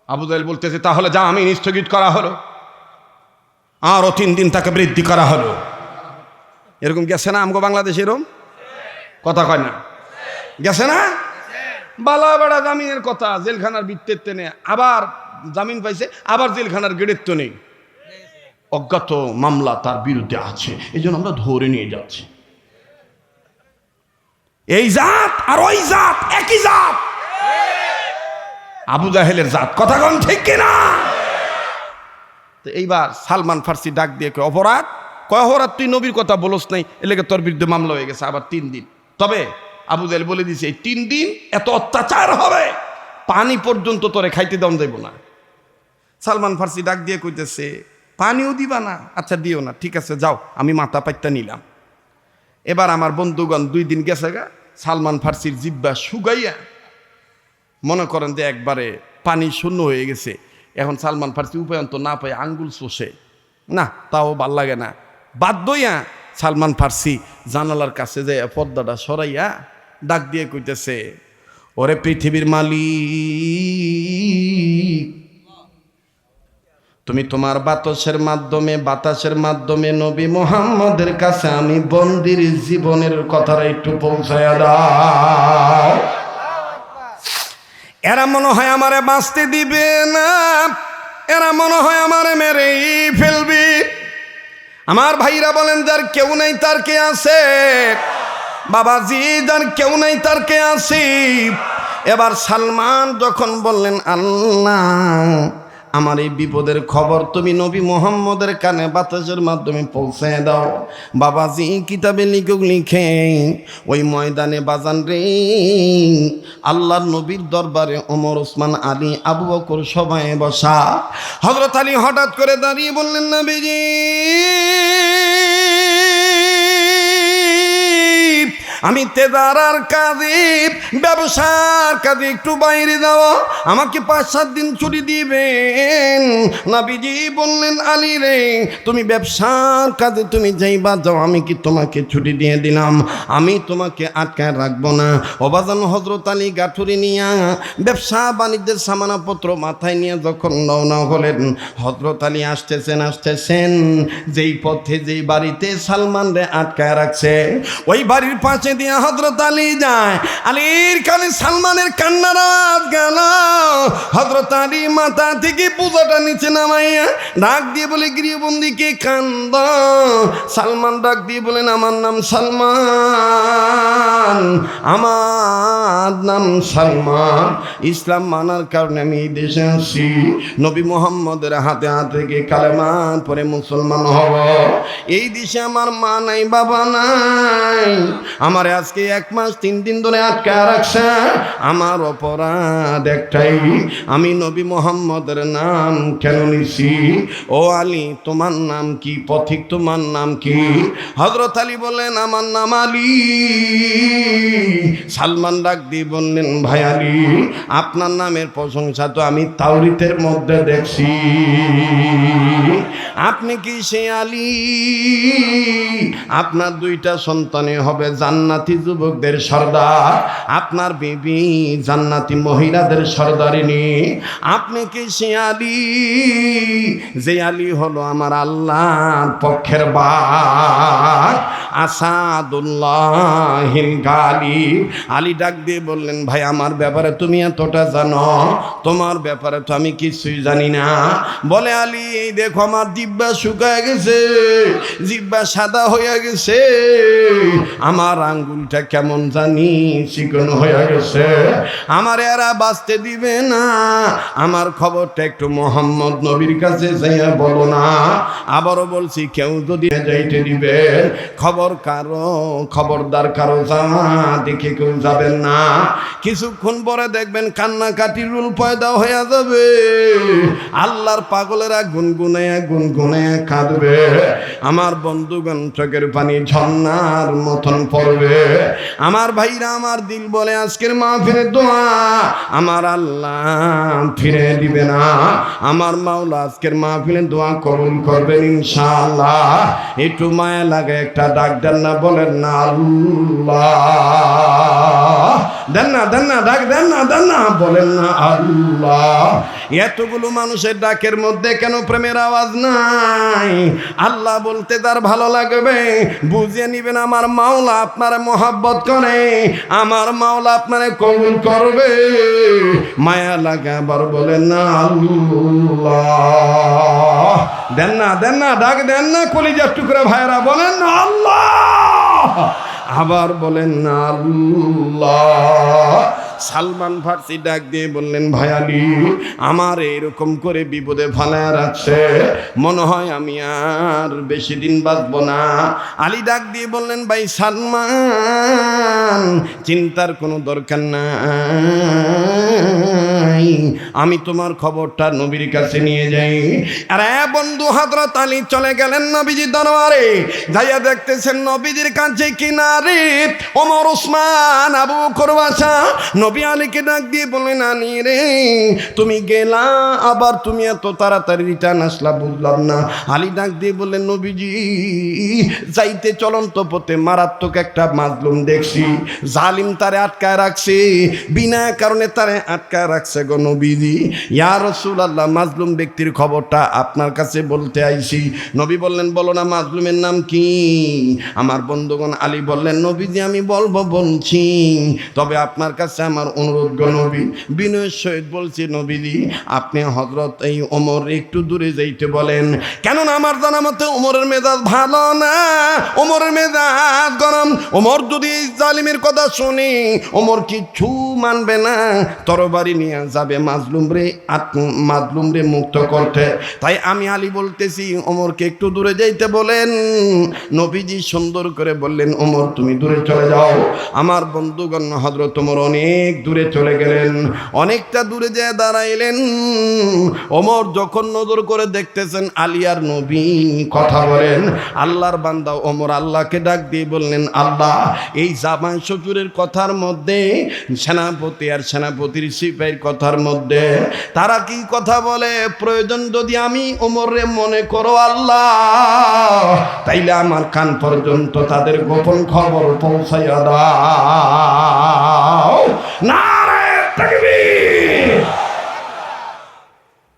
আবু জাহেল বলতেছে, তাহলে জামিন স্থগিত করা হলো, আরো 3 দিন তাকে বৃদ্ধি করা হলো। এরকম গেছে না আমগো বাংলাদেশ? এরকম কথা কয় না, গেছে না? বালা বেড়া জামিনের কথা, জেলখানার বৃত্তের টেনে আবার জামিন পাইছে, আবার জেলখানার গেটের তো নেই, অজ্ঞাত মামলা তার বিরুদ্ধে আছে, এই জন্য আমরা ধরে নিয়ে যাচ্ছি। এই জাত আর ওই জাত একই জাত, আবু জাহেলের জাত। কথা কোন ঠিক কিনা? তো এইবার সালমান ফার্সি ডাক দিয়ে কয়, অপরাধ? কয় অপরাধ? তুই নবীর কথা বলস নাই, এলাকা তোর বিরুদ্ধে মামলা হয়ে গেছে আবার 3 দিন। তবে আবু জাহেল বলে দিছে, এই 3 দিন এত অত্যাচার হবে, পানি পর্যন্ত তোরে খাইতে দেওয়া যাইব না। সালমান ফার্সি ডাক দিয়ে কইতেছে, পানিও দিবা না? আচ্ছা দিও না, ঠিক আছে যাও, আমি মাথা পাইতা নিলাম। এবার আমার বন্ধুগণ 2 দিন গেছে গা, সালমান ফার্সির জিব্বা শুকাইয়া মনে করেন যে একবারে পানি শূন্য হয়ে গেছে। এখন সালমান ফার্সি উপায়ন্ত না পায় আঙ্গুল চষে, না তাও ভাল লাগে না, বাধ্য হইয়া সালমান ফার্সি জানালার কাছে যে পর্দাটা সরাইয়া ডাক দিয়ে কইতেছে, ওরে পৃথিবীর মালিক, তুমি তোমার বাতাসের মাধ্যমে নবী মুহাম্মদের কাছে আমি বন্দির জীবনের কথাটা একটু পৌঁছায়া দাও। এরা মনে হয় আমারে বাঁচতে দিবে না, এরা মনে হয় আমারে মেরেই ফেলবি। আমার ভাইরা বলেন, যার কেউ নাই তার কে আছে? বাবাজি, যার কেউ নাই তার কে আছে? এবার সালমান যখন বললেন, আল্লাহ আমার এই বিপদের খবর তুমি নবী মুহাম্মদের কানে বাতাসের মাধ্যমে পৌঁছে দাও। বাবাজি কিতাবে লিখে ওই ময়দানে বাজান রে, আল্লাহর নবীর দরবারে ওমর, ওসমান, আলী, আবু বকর সবাই বসা। হযরত আলী হঠাৎ করে দাঁড়িয়ে বললেন, নবীজি আমি তেজারার কাজে, ব্যবসার কাজে একটু বাইরে যাওয়া, আমাকে 5-7 দিন ছুটি দিবেন। নবীজি বললেন, আলী রে তুমি ব্যবসার কাজে তুমি যাইবা যাও, আমি কি তোমাকে ছুটি দিয়ে দিলাম, আমি তোমাকে আটকায় রাখবো না। অবাজান হযরত আলী গাঠুরি নিয়া ব্যবসা বাণিজ্যের সামানাপত্র মাথায় নিয়ে যখন রওনা হলেন, হযরত আলী আসতেছেন যেই পথে যেই বাড়িতে সালমান রে আটকায় রাখছে, ওই বাড়ির পাশে দিয়ে হযরত আলী যায়। আলীর কানে সালমানের কান্নার আওয়াজ গেল। হযরত আলী মাথা থেকে বোঝাটা নিচে নামাইয়া ডাক দিয়ে বলে, গৃহবন্দীকে কান্দ। সালমান ডাক দিয়ে বলেন, আমার নাম সালমান, আমার নাম সালমান, ইসলাম মানার কারণে আমি এই দেশে আসি, নবী মুহাম্মদের হাতে থেকে কালেমা পরে মুসলমান হব। এই দেশে আমার মা নাই, বাবা নাই, আমার আজকে 1 মাস 3 দিন ধরে আটকা রাখছে। আমার অপরাধ একটাই, আমি নবী মুহাম্মদের নাম কেন নিছি? ও আলী তোমার নাম কি? পথিক তোমার নাম কি? হযরত আলী বললেন, আমার নাম আলী। সালমান ডাক দিয়ে বললেন, ভাই আলী আপনার নামের প্রশংসা তো আমি তাওরীতের মধ্যে দেখছি, আপনি কি সে আলী? আপনার 2টা সন্তানে হবে জান্নাতি যুবকদের সর্দার, আপনার বিবি জান্নাতি মহিলাদের সর্দারিনী, আপনি কি সে আলী? যে আলী হলো আমার আল্লাহর পক্ষের বাঘ, আসাদুল্লাহিল গালিব। আলী ডাক দিয়ে বললেন, ভাই আমার ব্যাপারে তুমি এতটা জানো, তোমার ব্যাপারে তো আমি কিছুই জানি না। বলে, আলী দেখো আমার জিহ্বা শুকায় গেছে, জিহ্বা সাদা হয়ে গেছে, আমার আঙ্গুলটা কেমন জানি চিকন হয়ে গেছে, আমার এরা বাঁচতে দিবে না, আমার খবরটা একটু মোহাম্মদ নবীর কাছে যাইয়া বলো না। আবারও বলছি, কেউ যদি যাইতে দিবে খবরদার কারো জামা দেখে কেউ যাবেন না। কিছুক্ষণ পরে দেখবেন কান্নাকাটির রুল পয়দা হয়ে যাবে, আল্লাহর পাগলেরা গুনগুনে কাঁদবে, আমার বন্ধুগণ চোখের পানি ঝর্ণার মতন পড়বে। আমার ভাইরা, আমার দিল বলে আজকের মাহফিলের দোয়া আমার আল্লাহ ফিরে দিবে না, আমার মাওলা আজকের মাহফিলের দোয়া কবুল করবেন ইনশাআল্লাহ। একটু মায়া লাগে একটা ডাক দেন না, বলেন না আল্লাহ, দেন না ডাক দেন না বলেন না আল্লাহ। এতগুলো মানুষের ডাকের মধ্যে কেন প্রেমের আওয়াজ নাই? আল্লাহ বলতে তার ভালো লাগবে, বুঝিয়ে নিবেন আমার মাওলা আপনার মহব্বত করে, আমার মাওলা আপনারে কবুল করবে। মায়া লাগে আবার বলেন না আল্লাহ, দেন না ডাক দেন না, কলিজার টুকরা ভাইরা বলেন না আল্লাহ, আবার বলেন না আল্লাহ। সালমান ফার্সি ডাক দিয়ে বললেন, ভাই আলী আমার এরকম করে বিপদে ফালায় রাখছে, মনে হয় আমি আর বেশি দিন বাঁচব না। আলী ডাক দিয়ে বললেন, ভাই সালমান চিন্তার কোনো দরকার নাই, আমি তোমার খবরটা নবীর কাছে নিয়ে যাই। আরে বন্ধু হযরত আলী চলে গেলেন নবীজির দরবারে, যাইয়া দেখতেছেন নবীজির কাছে কিনারে ওমর, ওসমান, আবু বকর বসা। নবী আলীকে ডাক দিয়ে বলেন, আলী রে তুমি গেলা, আবার তুমি এত তাড়াতাড়ি রিটার্ন আসলা, বুঝলাম না। আলী ডাক দিয়ে বললেন, নবীজি যাইতে চলন্ত পথে মারাত্মক একটা মাজলুম দেখছি, জালিম তারে আটকায় রাখছে, বিনা কারণে তারে আটকায় রাখছে গো নবীজি। ইয়া রাসূলুল্লাহ, মাজলুম ব্যক্তির খবরটা আপনার কাছে বলতে আইছি। নবী বললেন, বলো না মাজলুমের নাম কি? আমার বন্ধুগণ আলী বললেন, নবীজি আমি বলছি, তবে আপনার কাছে আমার অনুরোধ গো নবী, বিনয়ের সহিত বলছি নবীজি আপনি হযরত এই ওমর একটু দূরে যাইতে বলেন। কেননা আমার জানা মতে ওমরের মেজাজ ভালো না, ওমরের মেজাজ গরম। ওমর যদি জালিমের কথা শুনি, ওমর কিচ্ছু মানবে না, তরবারি নিয়ে যাবে মাজলুম রে মুক্ত করতে। তাই আমি আলী বলতেছি ওমরকে একটু দূরে যাইতে বলেন। নবীজি সুন্দর করে বললেন, ওমর তুমি দূরে চলে যাও। আমার বন্ধুগণ হযরত ওমর অনেক দূরে চলে গেলেন, অনেকটা দূরে যেয়ে দাঁড়াইলেন। ওমর যখন নজর করে দেখতেছেন আলী আর নবী কথা বলেন, আল্লাহর বান্দা ওমর আল্লাহকে ডাক দিয়ে বললেন, আল্লাহ এই জামাই শ্বশুরের কথার মধ্যে, সেনাপতি আর সেনাপতির সিপাহীর কথার মধ্যে তারা কি কথা বলে, প্রয়োজন যদি আমি ওমরে মনে করো আল্লাহ, তাইলে আমার কান পর্যন্ত তাদের গোপন খবর পৌঁছাইয়া দাও। নারে তাকবীর!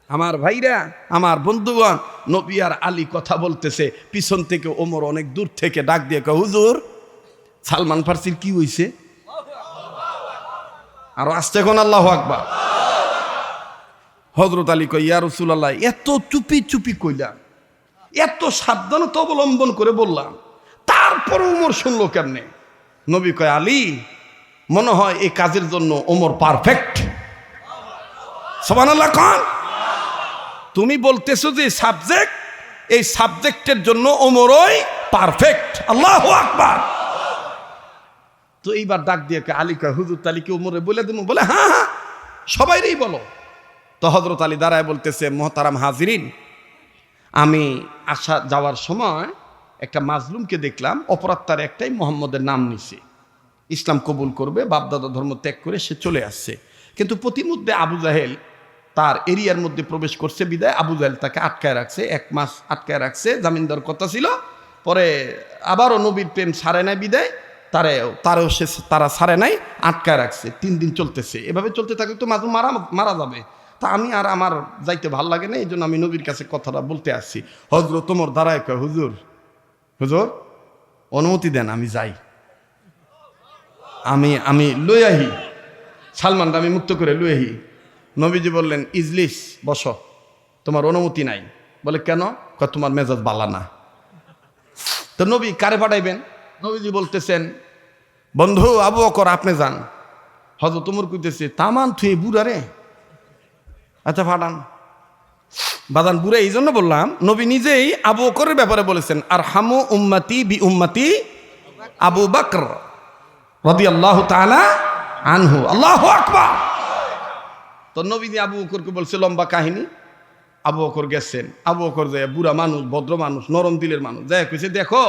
আমার ভাইরা, আমার বন্ধুগণ, নবী আর আলী কথা বলতেছে, পিছন থেকে ওমর অনেক দূর থেকে ডাক দিয়ে কয়, হুজুর সালমান ফার্সির কি হইছে? আর আসছে কোন আল্লাহু আকবার। হযরত আলী কয়, ইয়া রাসূলুল্লাহ এত চুপি চুপি কইলাম, এত সাবধানতা অবলম্বন করে বললাম, তারপরে ওমর শুনলো কেমনে? নবী কয়, আলী মনে হয় এই কাজের জন্য ওমর পারফেক্ট। সুবহানাল্লাহ কোন? তুমি বলতেছো যে সাবজেক্ট, এই সাবজেক্টের জন্য ওমরই পারফেক্ট। আল্লাহু আকবার। তো এইবার ডাক দিয়ে আলী কয়, হুজুর তালি কি ওমরে বলে দেবো? বলে হ্যাঁ হ্যাঁ সবাইরেই বলো। তো হযরত আলী দাঁড়ায় বলতেছে, মুহতারাম হাজিরিন, আমি আসা যাওয়ার সময় একটা মাজলুমকে দেখলাম, অপরাধ তার একটাই, মুহাম্মদের নাম নিছে, ইসলাম কবুল করবে, বাপদাদা ধর্ম ত্যাগ করে সে চলে আসছে। কিন্তু প্রতিমধ্যে আবু জাহেল তার এরিয়ার মধ্যে প্রবেশ করছে বিদায় আবু জাহেল তাকে আটকায় রাখছে, 1 মাস আটকায় রাখছে, জামিন দেওয়ার কথা ছিল। পরে আবারও নবীর প্রেম সারে নাই বিদায় তারা সারে নাই, আটকায় রাখছে। 3 দিন চলতেছে, এভাবে চলতে থাকলে তো মাজলুম মারা যাবে। তা আমি আর আমার যাইতে ভাল লাগে না, এই জন্য আমি নবীর কাছে কথাটা বলতে আসছি। হযরত ওমর দাঁড়ায় কয়, হুজুর অনুমতি দেন আমি যাই, আমি লই আহি, সালমানটা আমি মুক্ত করে লই আহি। নবীজি বললেন, ইজলিস বসো, তোমার অনুমতি নাই। বলে কেন? কয় তোমার মেজাজ বালা না। তো নবী কারে পাঠাইবেন? নবীজি বলতেছেন, বন্ধু আবু বকর আপনি যান। হযরত ওমর কইতেছে, তামান থুয়ে বুড়া রে, আচ্ছা ফাটান। বাদান বুড়া এই জন্য বললাম, নবী নিজেই আবু বকরের ব্যাপারে বলেছেন, আর হামু উম্মতি বি উম্মতি আবু বকর রাদিয়াল্লাহু তাআলা আনহু। আল্লাহু আকবার। তো নবীজি আবু বকরকে বলছে লম্বা কাহিনী। আবু বকর গেছেন, আবু বকর যায়, বুড়া মানুষ, ভদ্র মানুষ, নরম দিলের মানুষ, যায় কইছে, দেখো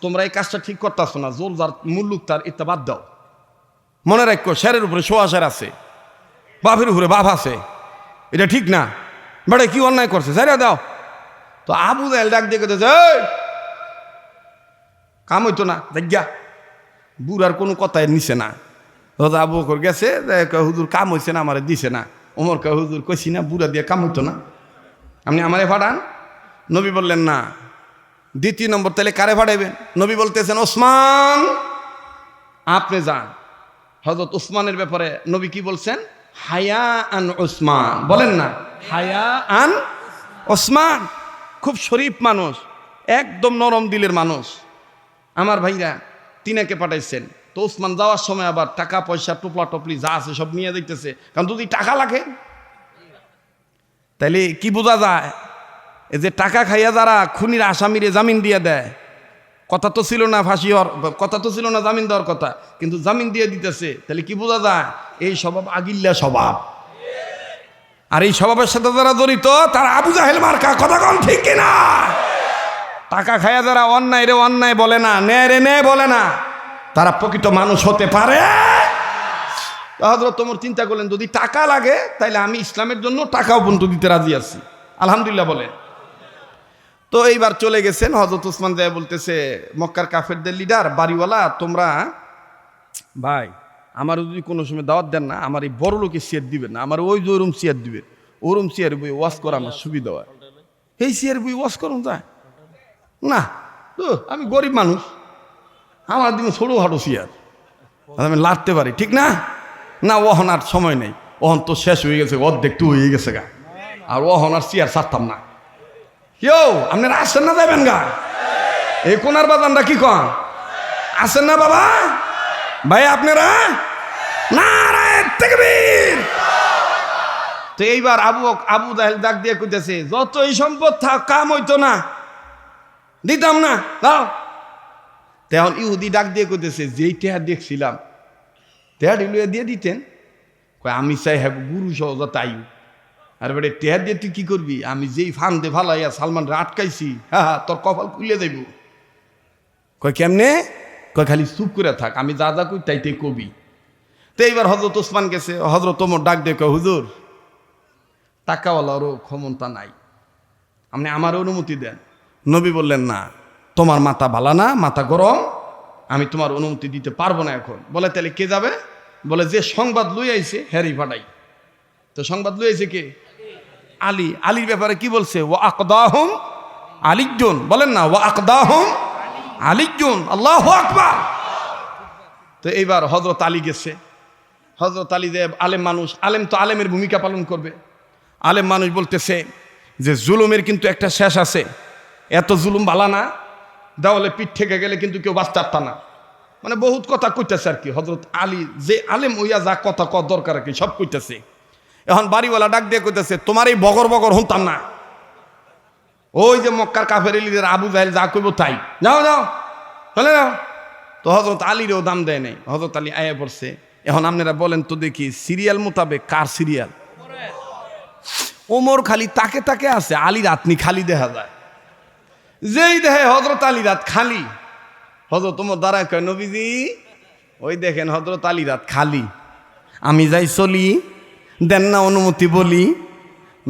তোমরা এই কাজটা ঠিক করতেছো না, জোর যার মুল্লুক তার ইত্যা বাদ দাও। মনে রাখো শেরের উপরে সোয়াশের আছে, বাপের উপরে বাপ আছে, এটা ঠিক না, বেড়ে কি অন্যায় করছে, ছেড়ে দাও। তো আবু জাহেল ডাক দিয়ে কেটেছে, কাম হইতো না, দেখিয়া বুড়ার কোনো কথাই নিছে না। আবু বকর গেছে, হুজুর কাম হইছে না, আমারে দিছে না। ওমর কয়, হুজুর কইছি না বুড়া দিয়ে কাম হইতো না, আপনি আমারে ফাটান। নবী বললেন না। দ্বিতীয় নম্বর তাহলে কারে ফাটাইবেন? নবী বলতেছেন, ওসমান আপনি যান। হযরত ওসমানের ব্যাপারে নবী কি বলছেন? হায়া আন ওসমান, বলেন না হায়া আন ওসমান। খুব শরীফ মানুষ, একদম নরম দিলের মানুষ। আমার ভাইরা তিনাকে পাঠাইছেন। তো ওসমান যাওয়ার সময় আবার টাকা পয়সা টোপলা টপলি যা আছে সব নিয়ে দেখতেছে, কারণ যদি টাকা লাগে তাইলে কি বোঝা যায়? এই যে টাকা খাইয়া যারা খুনির আসামিরে জামিন দিয়ে দেয়, কথা তো ছিল না ফাঁসি হওয়ার কথা, তো ছিল না জামিন দেওয়ার কথা, কিন্তু জামিন দিয়ে দিতেছে, তাহলে কি বোঝা যায়? এই স্বভাব আগিল্লা স্বভাব। আর এই স্বভাবের সাথে যারা জড়িত তারা আবু জাহেল মার্কা, কথা কন ঠিক কিনা? টাকা খায়া যারা অন্যায় রে অন্যায় বলে না, ন্যায় রে ন্যায় বলে না, তারা প্রকৃত মানুষ হতে পারে। হযরত ওমর চিন্তা করলেন, যদি টাকা লাগে তাইলে আমি ইসলামের জন্য টাকাও পর্যন্ত দিতে রাজি আছি, আলহামদুলিল্লাহ বলে। তো এইবার চলে গেছেন। হযরত ওসমান যায় বলতেছে, মক্কার কাফেরদের লিডার বাড়িওয়ালা, তোমরা ভাই আমার যদি কোনো সময় দাওয়াত দেন না, আমার এই বড় লোকের চেয়ার দিবেন না, আমার ওই যে ওরম চেয়ার দিবে, ওরম চেয়ার বই ওয়াশ করা আমার সুবিধা হয়। এই চেয়ার বই ওয়াশ করুন যায় না, তো আমি গরিব মানুষ, আমার দিন ছোটো হাঁটো চেয়ার আমি লাড়তে পারি, ঠিক না? না, ওহন আর সময় নেই, ওহন তো শেষ হয়ে গেছে, অর্ধেক তো হয়ে গেছে গা, আর ওহন আর চেয়ার ছাড়তাম না। কেউ আপনারা আসেন না, যাবেন গা? এই কোনার বাজানরা কি কন, আসেন না বাবা ভাই আপনারা? নারায়ে তাকবীর। তো এইবার আবু জাহেল ডাক দিয়ে কইতেছে, যতই সম্পদ থাক কাম হইতো না, দিতাম না, দাও। তখন ইহুদি ডাক দিয়ে কইতেছে, যেই টেহা দেখছিলাম টেহা ঢিলুয়া দিয়ে দিতেন। কয় আমি চাই হ্যাঁ গুরু সহজা তাই। আর বেটে টেহা দিয়ে তুই কি করবি? আমি যেই ফান্দে ফালাইয়া সালমান আটকাইছি, হ্যাঁ তোর কপাল খুলে দেব। কয় কেমনে? কয় খালি চুপ করে থাক, আমি যা যা কই তাইতে কবি। তো এইবার হযরত ওসমান গেছে, হযরত ওমর ডাক দিয়ে কয়, হুজুর টাকাওয়ালারও ক্ষমতা নাই, আপনি আমার অনুমতি দেন। নবী বললেন, না তোমার মাথা ভালা না, মাথা গরম, আমি তোমার অনুমতি দিতে পারবো না এখন। বলে তাহলে কে যাবে? বলে যে সংবাদ লই আইছে হ্যারি ফাটাই। তো সংবাদ লই আইছে কে? আলী। আলীর ব্যাপারে কি বলছে? ওয়া আকদাহুম আলিজুন, বলেন না ওয়া আকদাহুম আলিজুন, আল্লাহু আকবার। তো এইবার হযরত আলী গেছে। হযরত আলী যে আলেম মানুষ, আলেম তো আলেমের ভূমিকা পালন করবে। আলেম মানুষ বলতেছে যে জুলুমের কিন্তু একটা শেষ আছে, এত জুলুম ভালা না, দেওয়ালে পিঠ থেকে গেলে কিন্তু কেউ বাঁচতে পারত না, মানে বহুত কথা কইতেছে আর কি। হযরত আলী যে আলেম হইয়া যা কথা কর দরকার আর কি সব কইতেছে। এখন বাড়িওয়ালা ডাক দিয়ে কইতেছে, তোমার এই বগর বগর শুনতাম না, ওই যে মক্কার কাফের লিডার আবু জাহেল যা কইব তাই, যাও যাও চলে যাও। তো হযরত আলীরও দাম দেয় নাই। হযরত আলী আয়া পড়ছে। এখন আপনারা বলেন তো দেখি, সিরিয়াল মোতাবেক কার সিরিয়াল? ওমর খালি তাকে তাকে আছে, আলীর আতনি খালি দেখা যায়। যেই দেখে হযরত আলীর রাত খালি, হযরত ওমর দাঁড়ায় কয়, নবীজি ওই দেখেন হযরত আলীর রাত খালি, আমি যাই চলি, দেন না অনুমতি বলি।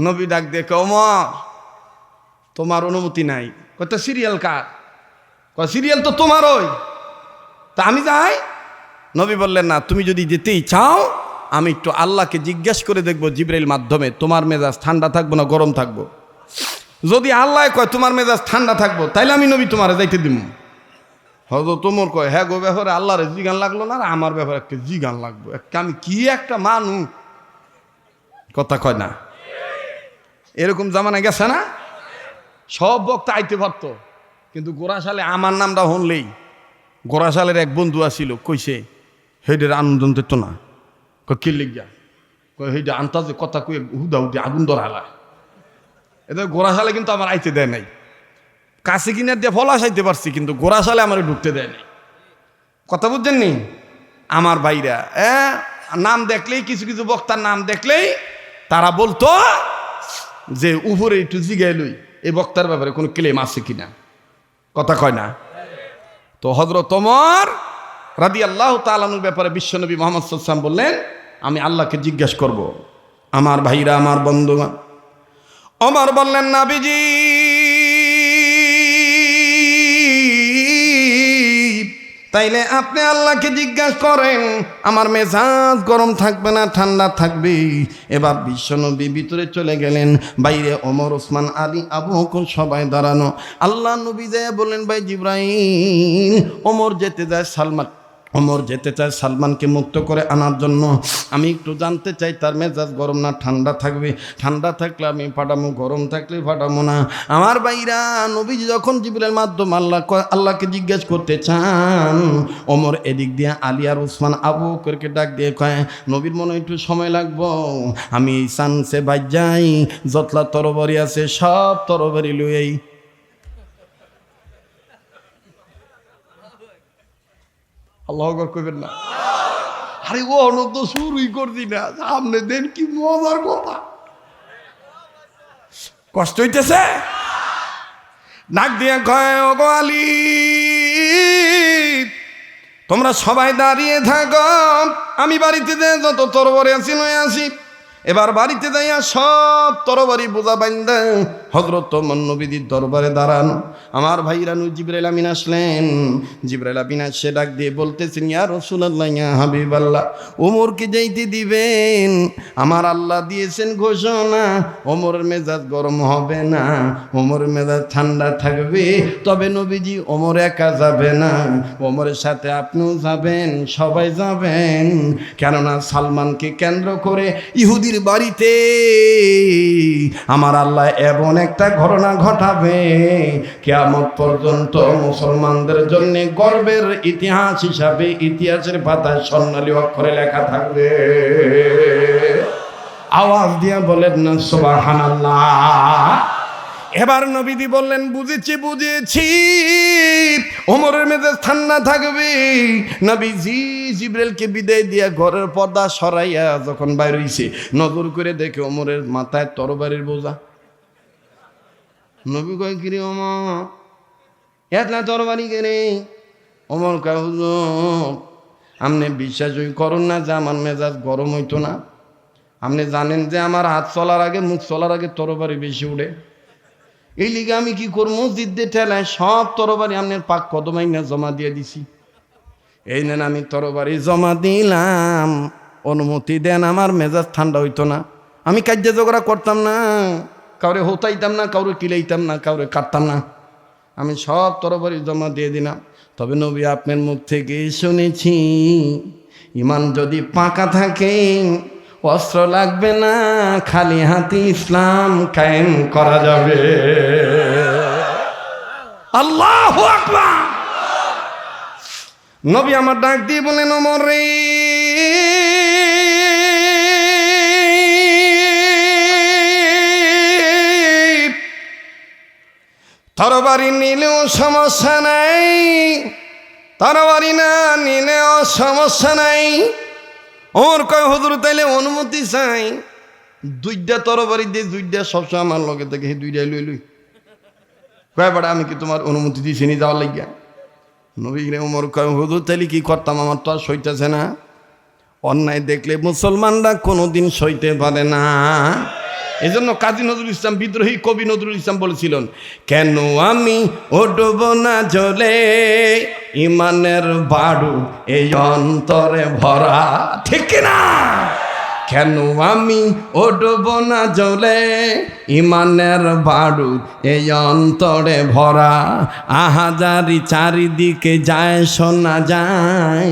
নবী ডাক দিয়ে কয়, ওমর তোমার অনুমতি নাই। কত সিরিয়াল কার? কয় সিরিয়াল তো তোমার, ওই তা আমি যাই। নবী বললেন, না তুমি যদি যেতেই চাও আমি একটু আল্লাহকে জিজ্ঞেস করে দেখবো জিবরাইল মাধ্যমে, তোমার মেজাজ ঠান্ডা থাকবো না গরম থাকবো। যদি আল্লাহ কয় তোমার মেজাজ ঠান্ডা থাকবো, তাইলে আমি নবী তোমার যাইতে দিব। হযরত ওমর কয়, হ্যাঁ গো, ব্যাপারে আল্লাহরে জিগান লাগলো না, আর আমার ব্যাপারে একটা জিগান লাগবো, আমি কি একটা মানুষ, কথা কয় না? এরকম জামানা গেছে না? সব বক্তা আইতে পারতো, কিন্তু গোরাশালে আমার নামটা শুনলেই, গোরাশালের এক বন্ধু আসিল, কইছে হেডের আনন্দ দিত না। কে লিখিয়া? কয় হেডে আন্তাজে কথা কয়ে হুদা হুদি আগুন ধরালা। এদের গোরাশালে কিন্তু আমার আইতে দেয় নাই, কাছে কিনে দিয়ে ফলাস আইতে পারছি, কিন্তু গোরাশালে আমার ঢুকতে দেয় নাই। কথা বুঝছেন নি আমার ভাইরা? নাম দেখলেই, কিছু কিছু বক্তার নাম দেখলেই তারা বলতো যে উপরে একটু জিগাই লই এই বক্তার ব্যাপারে কোনো ক্লেম আছে কিনা, কথা কয় না? তো হযরত ওমর রাদিয়াল্লাহু তাআলা আনহুর ব্যাপারে বিশ্বনবী মুহাম্মদ সাল্লাল্লাহু আলাইহি ওয়াসাল্লাম বললেন, আমি আল্লাহকে জিজ্ঞাসা করব। আমার ভাইরা, আমার বন্ধুগণ, ওমর বললেন, নবীজি তাইলে আপনি আল্লাহকে জিজ্ঞাসা করেন, আমার মেজাজ গরম থাকবে না ঠান্ডা থাকবে। এবার বিশ্বনবী ভিতরে চলে গেলেন, বাইরে ওমর, ওসমান, আলী, আবু বকর সবাই দাঁড়ানো। আল্লাহ নবী যায় বললেন, ভাই জিবরাইল, ওমর যেতে যায় সালমানকে মুক্ত করে আনার জন্য। আমি একটু জানতে চাই তার মেজাজ গরম না ঠান্ডা থাকবে? ঠান্ডা থাকলে আমি ফাটামো, গরম থাকলে ফাটামো না। আমার ভাইরা, নবী যখন জিবরাইলের মাধ্যমে আল্লাহকে জিজ্ঞেস করতে চান, ওমর এদিক দিয়ে আলী আর ওসমান, আবু বকরকে ডাক দিয়ে কয়, নবীর মনে একটু সময় লাগবো, আমি এই চান্সে বাই যাই, যতলা তরবারি আছে সব তরবারি লই। আল্লাহু আকবার কইবেন না? আরে ও তো শুরুই করছি না, সামনে দেন কি মজার কথা। কষ্ট হইতেছে? ডাক দিয়ে কয়, ওগো আলী, তোমরা সবাই দাঁড়িয়ে থাকো, আমি বাড়িতে যে যত তরবারি আছে লয়ে আসি। এবার বাড়িতে যাইয়া সব তরবারি বোঝা বাইন্দা হযরত ওমর নবীর দরবারে দাঁড়ানো। আমার ভাইরা নু জিবরাইল আমিন আসলেন। জিবরাইল আমিন এসে ডাক দিয়ে বলতেছেন, ইয়া রাসূলুল্লাহ, ইয়া হাবিবাল্লাহ, ওমরকে যাইতে দিবেন? আমার আল্লাহ দিয়েছেন ঘোষণা, ওমরের মেজাজ গরম হবে না, ওমরের মেজাজ ঠান্ডা থাকবে। তবে নবীজি, ওমর একা যাবে না, ওমরের সাথে আপনিও যাবেন, সবাই যাবেন। কেননা সালমানকে কেন্দ্র করে ইহুদির বাড়িতে আমার আল্লাহ এমন একটা ঘটনা ঘটাবে, কিয়ামত পর্যন্ত মুসলমানদের জন্য গর্বের ইতিহাস হিসাবে ইতিহাসের পাতায় স্বর্ণালী অক্ষরে লেখা থাকবে। আওয়াজ দিয়া বলেন না সুবহানাল্লাহ। এবার নবীজি বললেন, বুঝেছি, ওমরের মেজাজ ঠান্ডা থাকবে। নবীজি জিবরাইলকে বিদায় দিয়া ঘরের পর্দা সরাইয়া যখন বাইর হইছে, নজর করে দেখে ওমরের মাথায় তরবারির বোঝা। নবী কয়, কিরে ওমর, এতলা তরবারি কেনে? ওমর কয়, হুজুর, আপনি বিশ্বাসই করুন না যে আমার মেজাজ গরম হইতো না? আপনি জানেন যে আমার হাত চলার আগে, মুখ চলার আগে তরবারি বেশি উঠে। এই লিগে আমি কি করবো, মসজিদে ঠেলায় সব তরবারি আপনার পাক কদমাই না জমা দিয়ে দিছি। এই নেন, আমি তরবারি জমা দিলাম, অনুমতি দেন, আমার মেজাজ ঠান্ডা হইতো না। আমি কার্য ঝগড়া করতাম না, কাউরে হতাইতাম না, কাউরে কিলাইতাম না, কাউরে কাটতাম না, আমি সব তরবারি জমা দিয়ে দিলাম। তবে নবী, আপনার মুখ থেকে শুনেছি, ইমান যদি পাকা থাকে অস্ত্র লাগবে না, খালি হাতে ইসলাম কায়েম করা যাবে। আল্লাহু আকবার। নবী আমার ডাক দিয়ে বলেন, ওমর রে, তরবারি নিলেও সমস্যা নাই, তরবারি না নিলেও সমস্যা নাই। ওর কয়, হুজুর তাইলে অনুমতি চাই, দুইটা তরবারি দিয়ে দুইটা সবসময় আমার লগে থেকে, সেই দুইটাই লই লই। কয়, বাড়া, আমি কি তোমার অনুমতি দিছি নি যাওয়ার লাগিয়া? নবী ওমর কয়, হুজুর তাইলে কি করতাম, আমার তো আর সইতেছে না। অন্যায় দেখলে মুসলমানরা কোনোদিন সইতে পারে না। এই জন্য কাজী নজরুল ইসলাম, বিদ্রোহী কবি নজরুল ইসলাম বলেছিলেন, কেন আমি উঠব না জ্বলে, ইমানের বাড়ু এই অন্তরে ভরা। ঠিক না? কেন আমি উঠব না জ্বলে, ইমানের বাড়ু এই অন্তরে ভরা। আহাজারি চারিদিকে যায়, শোনা যায়,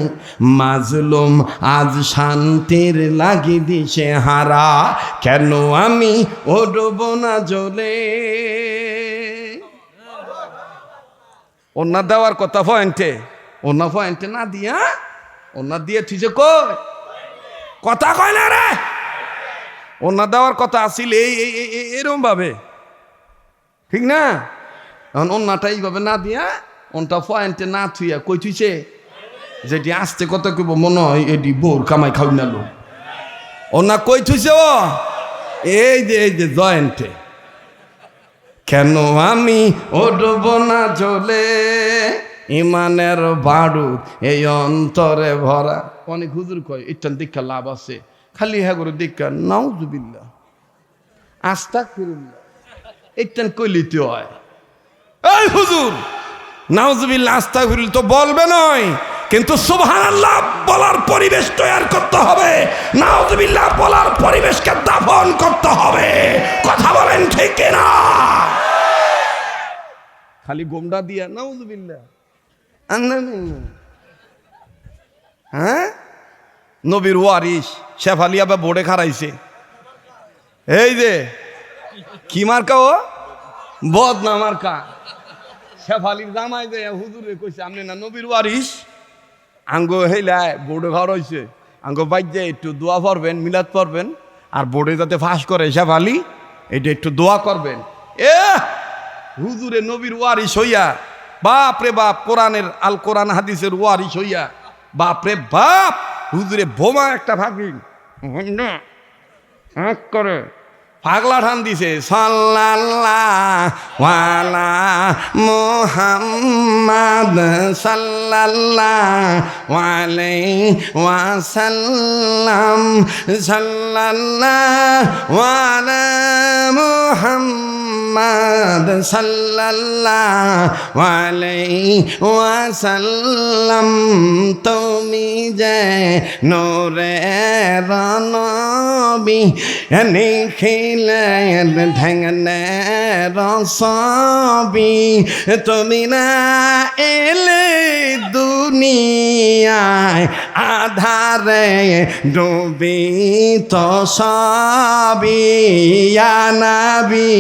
মাজলুম আজ শান্তির লাগি দিশে হারা। কেন আমি উঠব না জ্বলে। ওনা দেওয়ার কথা পয়েন্টে, ওনা পয়েন্টে না দিয়া, ওনা দিয়ে তুই যে কই কথা কয় না রে, ওনা দেওয়ার কথা আসিল এরকম ভাবে, ঠিক না? এখন ওনাটা এইভাবে না দিয়া, ওনটা পয়েন্টে না থুইয়া কই থুইছে, যেটি আসতে কথা কইব মনে হয় এটি বোর কামাই খাওয়া না লো। ওনা কই থুইছে, ও এই যে জয়েন্টে। কেন আমি উঠব না জ্বলে, ইমানের বাড়ুদ এই অন্তরে ভরা। অনেক হুজুর কয়, ইটান দীক্ষা লাভ আছে, খালি হ্যাঁ করে দীক্ষা নাউজুবিল্লাহ আস্তাগফিরুল্লাহ ইটান কইলিতে হয়। এই হুজুর, নাউজুবিল্লাহ আস্তাগফিরুল্লাহ তো বলবে নয়, কিন্তু সুবহানাল্লাহ বলার পরিবেশ তৈরি করতে হবে, নাউজুবিল্লাহ বলার পরিবেশকে দাফন করতে হবে। কথা বলেন ঠিক না? খালি গোমডা দিয়া নাউজুবিল্লাহ। হ্যাঁ, নবীর ওয়ারিস শেফালি আবার বোর্ডে খারাইছে। এই যে কি মার্কা, ও বদনা মার্কা। শেফালির জামাই যে হুজুরে কইছে, আপনি না নবীর ওয়ারিস? আঙ্গো হেলায় বোর্ডে ঘর হয়েছে, আঙ্গো বাইজে একটু দোয়া পড়বেন, মিলাদ পড়বেন, আর বোর্ডে যাতে ফাঁস করে শেফালি, এটা একটু দোয়া করবেন। হুজুরে নবীর ওয়ারিস হইয়া, বাপ রে বাপ, কোরআনের আল কোরআন হাদিসের ওয়ারিস হইয়া, বাপ রে বাপ, হুজুরে বোমা একটা ভাগি করে পাগলা ঠান দিছে সাল্লাল্লাহু আলা মুহাম্মাদ সাল্লাল্লাহু আলাইহি ওয়াসাল্লাম সাল্লাল্লাহু আলা মুহাম্মাদ সাল্লাল্লাহু আলাইহি ওয়াসাল্লাম তুমি যে নূরের নবী নিখিলের ঢেঙ্গনের সবি তুমি না এলে দুনিয়ায় আধারে ডুবি তো সবই ইয়া নবী।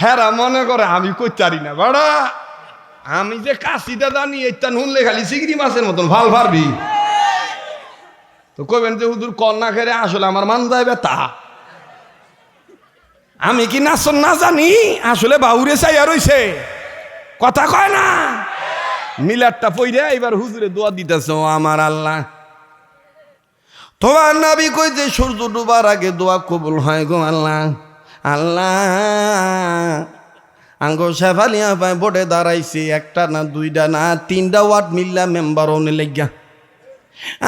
হেরা মনে করে আমি কইতারি না বাড়া, আমি যে কাশিটা জানি এটা নুনলে খালি চিংড়ি মাছের মতন ভাল পারবি তো কইবেন যে হুজুর কন্যা খেরে আসলে আমার মান যায় বেতা। আমি কি নাচন না জানি আসলে বাউরে চাইয়া রইছে কথা কয় না। মিলারটা পইরে এবার হুজুরে দোয়া দিতেছ আমার আল্লাহ তোমার নবী কই যে সূর্য ডুবার আগে দোয়া কবুল হয় গো আল্লাহ। আল্লাহ আঙ্গো শেফালিয়া ভাই বোর্ডে দাঁড়াইছি, একটা না দুইটা না তিনটা ওয়ার্ড মিল্লা মেম্বার ওনে লেগা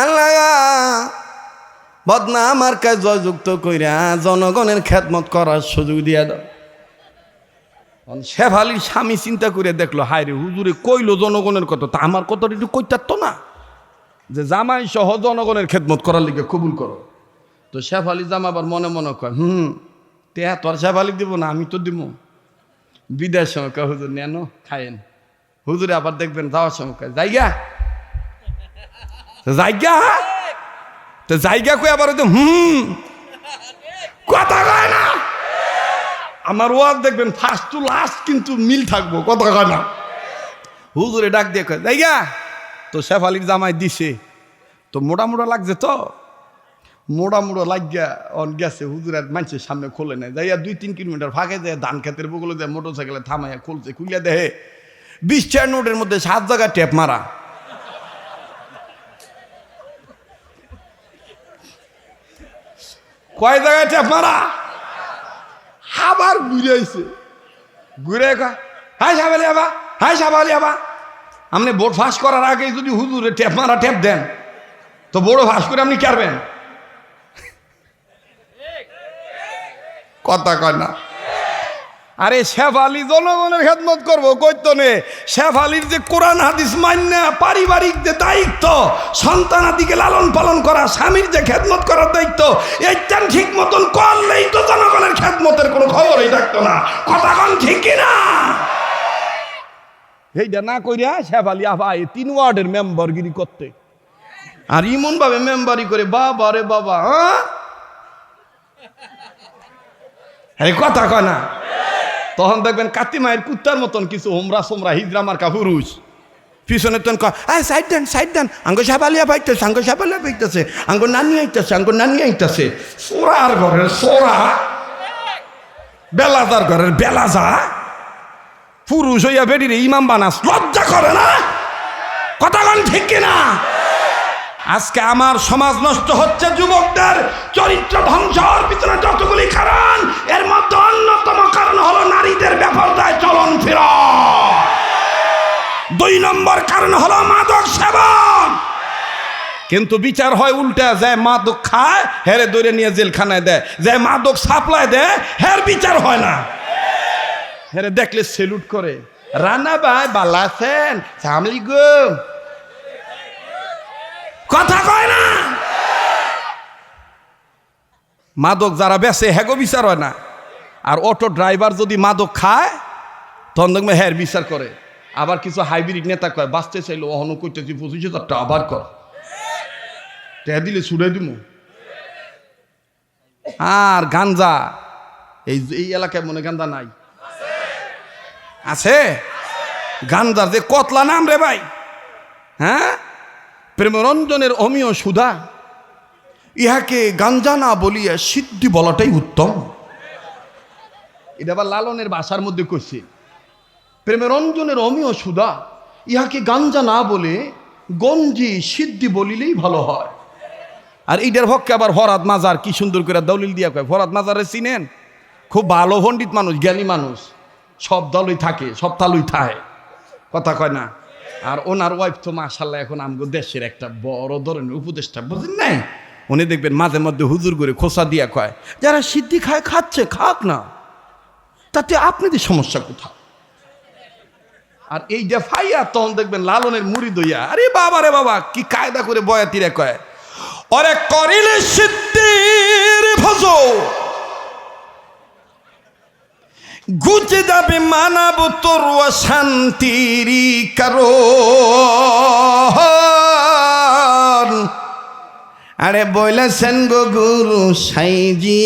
আল্লাহ বদনা আমার কাজ জয়যুক্ত কইরা জনগণের খেদমত করার সুযোগ দিয়া দাও। শেফালির স্বামী চিন্তা করে দেখলো হায় রে হুজুরে কইলো জনগণের কথা, তা আমার কথাটা একটু কইতারতো না যে জামাই সহ জনগণের খেদমত করার লিগে কবুল করো। তো শেফালি জামাবার মনে মনে কয় তে তোর শেফালি দিব না আমি তো দিব। বিদায়ের সময় কয় হুজুর নেন খায়েন। হুজুরে আবার দেখবেন যাওয়ার সময় কয় জায়গা জায়গা তো জায়গা কই আবার কথা কয় না। আমার ওয়াজ দেখবেন ফার্স্ট টু লাস্ট কিন্তু মিল থাকবো, কথা কয় না। হুজুরে ডাক দিয়ে কয় জায়গা তো শেফালির জামাই দিছে তো মোটা মোটা লাগছে তো মোড়া মোড়া লাগিয়া অন গেছে হুজুরের মানুষের সামনে খোলে নেয় যাইয়া 2-3 কিলোমিটার ফাঁকে যায় ধান খেতের বগলে যায় মোটরসাইকেলে থামাইয়া খুলছে, খুলিয়া দেহে 20 টাকার নোটের মধ্যে 7 জায়গায় টেপ মারা। কয় জায়গায় টেপ মারা আবার ঘুরে আইছে ঘুরে হাই সাবালি আবা হাই সাবালি আবা। আপনি বোর্ড ফাঁস করার আগে যদি হুজুরে টেপ মারা টেপ দেন তো বড় ফাঁস করে আপনি কারবেন, কথা কয় না। আরে শেফালি জনগণের খেদমত করবো কইতো নে, শেফালির যে কোরআন হাদিস মান্না পারিবারিক যে দায়িত্ব সন্তানাদিকে লালন পালন করা স্বামীর যে খেদমত করার দায়িত্ব এইটা ঠিক মতন করলেই তো জনগণের খেদমতের কোনো খবরই থাকতো না, কথা কন ঠিক কিনা। এইটা না কইরা শেফালি আবার 3 ওয়ার্ডের মেম্বারগিরি করতে আর ইমন ভাবে মেম্বারি করে বাবা রে বাবা। আরে কথা কয় না। তখন দেখবেন কাতি মায়ের কুত্তার মতন কিছু হোমরা সোমরা হিজরা মার্কা পুরুষ পিছনে তখন কয় সাইড দেন আঙ্গো সাবালিয়া পাইতেছে আঙ্গো সাবালিয়া পাইতেছে আঙ্গো নানি আইতেছে আঙ্গো নানি আইতেছে। সোরার ঘরের সোরা বেলাজার ঘরের বেলাজা পুরুষ হইয়া বেডিরে ইমাম বানাস লজ্জা করে না, কথা কন ঠিক কিনা। আজকে আমার সমাজ নষ্ট হচ্ছে, যুবকদের চরিত্র ধ্বংসের পিছনে যতগুলি কারণ এর মধ্যে অন্যতম কারণ হলো নারীদের বেপরদায় চলন ফিরন। 2 নম্বর কারণ হলো মাদক সেবন। কিন্তু বিচার হয় উল্টা, যায় মাদক খায় হেরে দৌড়ে নিয়ে জেলখানায় দেয়, যায় মাদক সাপ্লাই দেয় হের বিচার হয় না। হেরে দেখলে সেলুট করে, রানা ভাই ভালো আছেন সামলি গো, কথা কয় না। মাদক যারা বেচে হেগো বিচার হয় না, আর অটো ড্রাইভার যদি মাদক খায় তখন দেখবে হ্যাঁ বিচার করে। আবার কিছু হাইব্রিড নেতা কয় বাঁচতে চাইলো অহন করতেছি 25,000 টাকা আবার কর টেয়া দিলে ছুড়ে দিব। আর গাঞ্জা এই এলাকায় মনে গাঞ্জা নাই আছে, গাঞ্জার যে কতলা নাম রে ভাই, হ্যাঁ প্রেমরঞ্জনের অমিয় সুধা, ইহাকে গাঞ্জা না বলিয়া সিদ্ধি বলাটাই উত্তম। এটা আবার লালনের ভাষার মধ্যে কইছে, প্রেমরঞ্জনের অমিয় সুধা ইহাকে গাঞ্জা না বলে গঞ্জি সিদ্ধি বলিলেই ভালো হয়। আর এইটার পক্ষে আবার ফরহাদ মাজার কি সুন্দর করে দলিল দিয়া কয়। ফরহাদ মাজারে চিনেন? খুব ভালো পণ্ডিত মানুষ, জ্ঞানী মানুষ, সব দলই থাকে, সব তালুই থাকে, কথা কয় না। আর ওনার ওয়াইফ তো মাশাআল্লাহ এখন আমগো দেশের একটা বড় ধরনের উপদেষ্টা, বুঝেন নাই? উনি দেখবেন মাঝে মধ্যে হুজুর করে খোসা দিয়া কয়, যারা সিদ্ধি খায় খাচ্ছে, খাক না, তাতে আপনাদের সমস্যা কোথায়? আর এই যে ফাইয়া তখন দেখবেন লালনের মুড়ি দইয়া, আরে বাবা রে বাবা, কি কায়দা করে বয়াতিরে কয়, অরে করিলে সিদ্ধির ভজ গুজে যাবে মানাব তোর শান্তির কারণ। আরে বলেছেন গো গুরু সাইজি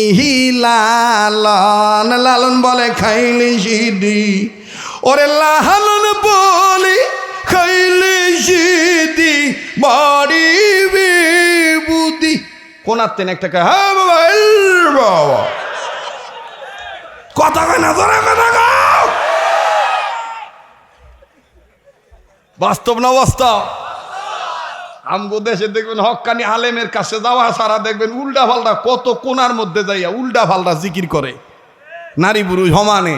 লালন, লালন বলে খাইলে সিদ্ধি, ওরে লালন বলে খাইলে সিদ্ধি বাড়ি বুদ্ধি। কোন আত্মেন একটা কয়, হ্যাঁ বাবা, বাবা কথা কয় না, তোরা কথা কও। বাস্তব না বাস্তব? আমগো দেশে দেখবেন হক্কানি আলেমের কাছে যাওয়া সারা দেখবেন উল্টা ফাল্টা কত কোনার মধ্যে যাইয়া উল্টা ফাল্টা জিকির করে, নারী পুরুষ সমানে।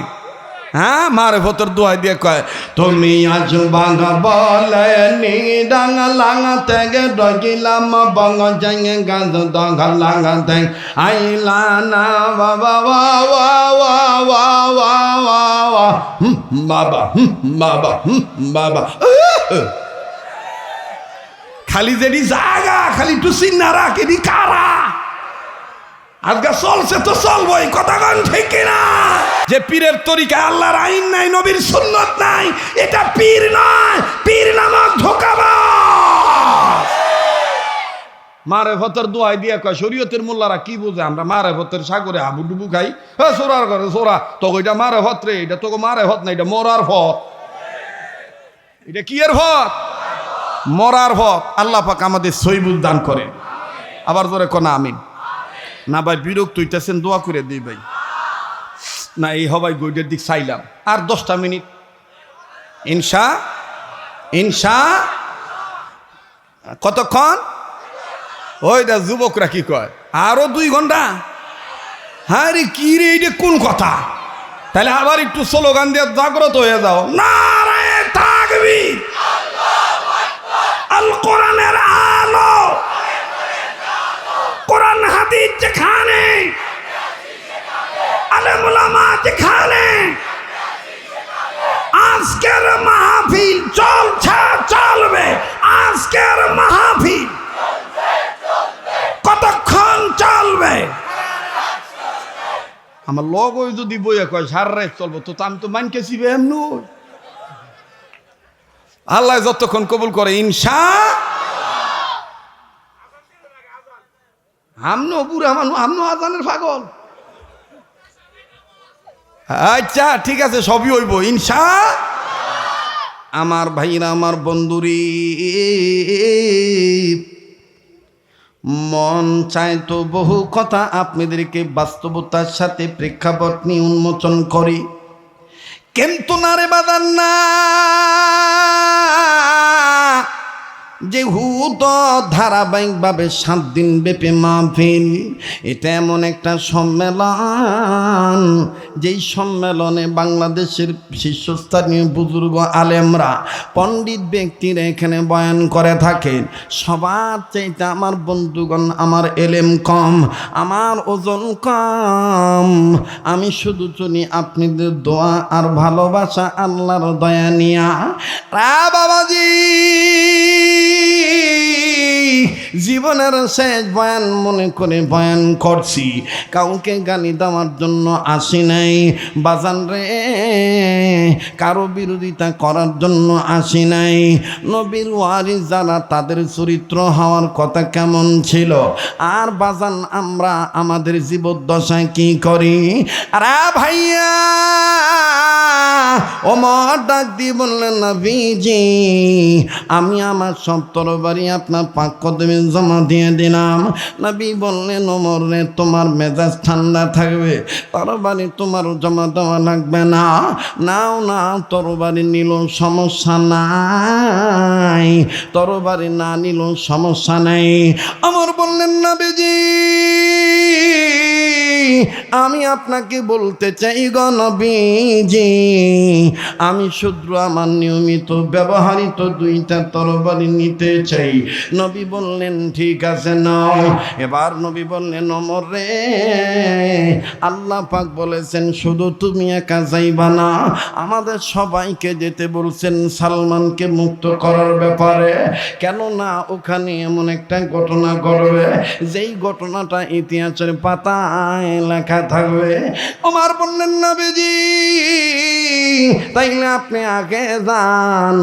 হ্যাঁ, মারে ভতর দোয়াই দিয়ে কয়, তুমি আজ বাঙা বলে নি ডাঙা লাঙা থেকে ডগিলাম বঙ্গ জাঙ্গে গাছ দঙ্গা লাঙা দেখ আইলা না বাবা ওয়া ওয়া ওয়া ওয়া ওয়া ওয়া ওয়া বাবা বাবা বাবা। খালি যেটি জাগা, খালি একটু চিন্নারা কেডি কারা আজকে চলছে তো চলবই, কথা কন ঠিক কিনা? যে পীরের তরিকায় আল্লাহর আইন নাই, নবীর সুন্নত নাই, এটা পীর নয়, পীর নামক ধোঁকাবাজ। মারেফতের দোয়াই দিয়ে কয়, শরীয়তের মোল্লারা কি বুঝে? আমরা মারেফতের সাগরে হাবুডুবু খাই, হ্যাঁ সোরার করে সোরা, তোকে এটা মারেফত রে, এটা তোকে মারেফত না, এটা মরার ফত। এটা কি এর ফত? মরার ফত। আল্লাহ পাক আমাদের সহিবুল দান করেন। আবার জোরে কোনা আমিন। না ভাই বিরক্ত হইতেছেন, দোয়া করে দিই ভাই। না এই হবাই গইডের দিক চাইলাম, আর 10টা মিনিট ইনশা ইনশা। কতক্ষণ? ওই দা যুবকরা কি কয়, আরো 2 ঘন্টা। হ্যাঁ রে, কি রে, এইটা কোন কথা? তাহলে আবার একটু স্লোগান দিয়ে জাগ্রত হয়ে যাও। নারায়ে তাকবীর, আল কোরআনের আলো, কোরআন হাদিস যেখানে, আলেম উলামা যেখানে, আজকের মাহফিল চলছে চলবে, আজকের মাহফিল কতক্ষণ চলবে? আমার লগই যদি বইয়া কয় সারা রাত চলবো, তো আমি তো মানকে চিবে এমন। আল্লাহ যতক্ষণ কবুল করে ইনশা। আমনো বুড়া মানুষ, আমনো আজানের পাগল। আচ্ছা ঠিক আছে, সবই হইব ইনশা। আমার ভাইরা, আমার বন্ধুরি, মন চায় তো বহু কথা আপনাদেরকে বাস্তবতার সাথে প্রেক্ষাপট নিয়ে উন্মোচন করি, কিন্তু না রে বাদান না, যেহেতু ধারাবাহিকভাবে 7 দিন ব্যাপী মাহফিল, এটা এমন একটা সম্মেলন, যেই সম্মেলনে বাংলাদেশের শীর্ষস্থানীয় বুজুর্গ আলেমরা, পণ্ডিত ব্যক্তিরা এখানে বয়ান করে থাকেন। সবার চাইতে আমার বন্ধুগণ, আমার এলেম কম, আমার ওজন কম। আমি শুধু চলি আপনাদের দোয়া আর ভালোবাসা, আল্লাহর দয়া নিয়া। বাবাজি, জীবনের শেষ বয়ান মনে করে বয়ান করছি, কাউকে গালি দেওয়ার জন্য আসি নাই বাজান রে, কারো বিরোধিতা করার জন্য আসি নাই। নবীর ওয়ারিস যারা, তাদের চরিত্র হওয়ার কথা কেমন ছিল, আর বাজান আমরা আমাদের জীবদ্দশায় কি করি? আরে ভাইয়া, ওমর ডাক দিয়ে বললেন, নবীজি আমি আমার সব তরবারি আপনার পাক কদমে জমা দিয়ে দিলাম। নবী বললেন ওমর রে, তোমার মেজাজ ঠান্ডা থাকবে, তরবারি তোমার জমা দেওয়া লাগবে না, নাও না, তরবারি নিল সমস্যা নাই, তরবারি না নিল সমস্যা নাই। ওমর বললেন নবীজি, আমি আপনাকে বলতে চাই গো নবীজি, আমি শুধু আমার নিয়মিত ব্যবহৃত দুইটা তরবারি নিতে চাই। নবী বললেন ঠিক আছে নাও। এবার নবী বললেন ওমর রে, আল্লাহ পাক বলেছেন শুধু তুমি একা যাইবা না, আমাদের সবাইকে যেতে বলছেন সালমানকে মুক্ত করার ব্যাপারে। কেননা ওখানে এমন একটা ঘটনা ঘটবে যেই ঘটনাটা ইতিহাসের পাতায় লেখা থাকবে। ওমর বললেন নবীজি, তাইলে আপনি আগে যান,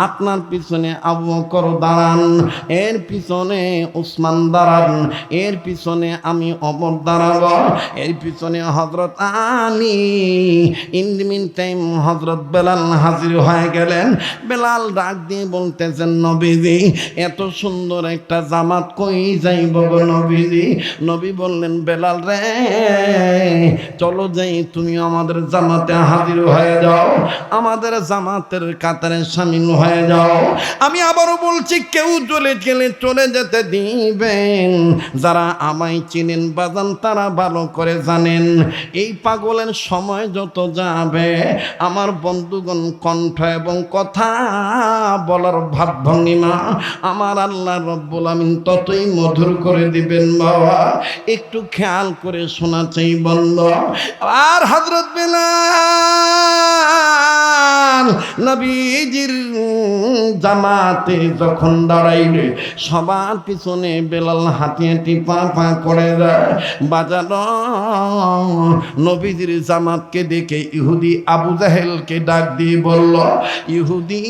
আপনার পিছনে আবু বকর দাঁড়ান, এর পিছনে উসমান দাঁড়ান, এর পিছনে আমি ওমর দাঁড়াবো, এর পিছনে Hazrat Ali. In the meantime Hazrat Bilal হাজির হয়ে গেলেন। বেলাল ডাক দিয়ে বলতেছেন নবীজি, এত সুন্দর একটা জামাত কই যাইব গো নবীজি? নবী বললেন বেলাল রে, চলো যাই, তুমি আমাদের জামাতে হাজির হয়ে যাও, আমাদের জামাতের কাতারে শামিল হয়ে যাও। আমি আবারও বলছি, কেউ চলে গেলে চলে যেতে দিবেন। যারা আমায় চিনেন বাজান তারা ভালো করে জানেন, এই পাগলের সময় যত যাবে আমার বন্ধুগণ কণ্ঠ এবং কথা বলার ভাব ভঙ্গিমা আমার আল্লাহ রব্বুল আমিন ততই মধুর করে দিবেন। বাবা একটু খেয়াল করে শোনা চাই বন্ধ। আর হযরত বেলাল নবীজির জামাতে যখন দাঁড়াইলে সবার পিছনে বেলাল হাঁটি হাঁটি পা পা করে যায়। বাজানো নবীজির জামাতকে দেখে ইহুদি আবু জাহেলকে ডাক দিয়ে বলল, ইহুদি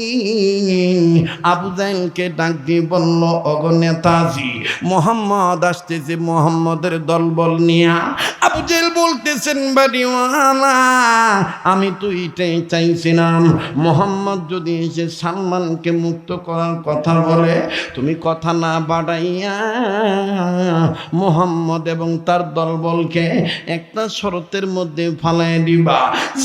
আবু জাহেলকে ডাক দিয়ে বলল, ওগো নেতাজি, মোহাম্মদ আসতেছে মোহাম্মদের দলবল নিয়া। আবু জাহেল বলতেছেন, বাড়িওয়ালা, আমি তো এটাই চাইছিলাম, মোহাম্মদ যদি এসে সালমানকে মুক্ত করার কথা বলে তুমি কথা না বাড়াইয়া মোহাম্মদ এবং তার দলবলকে একটা শর্তের মধ্যে ফালাই দিবা।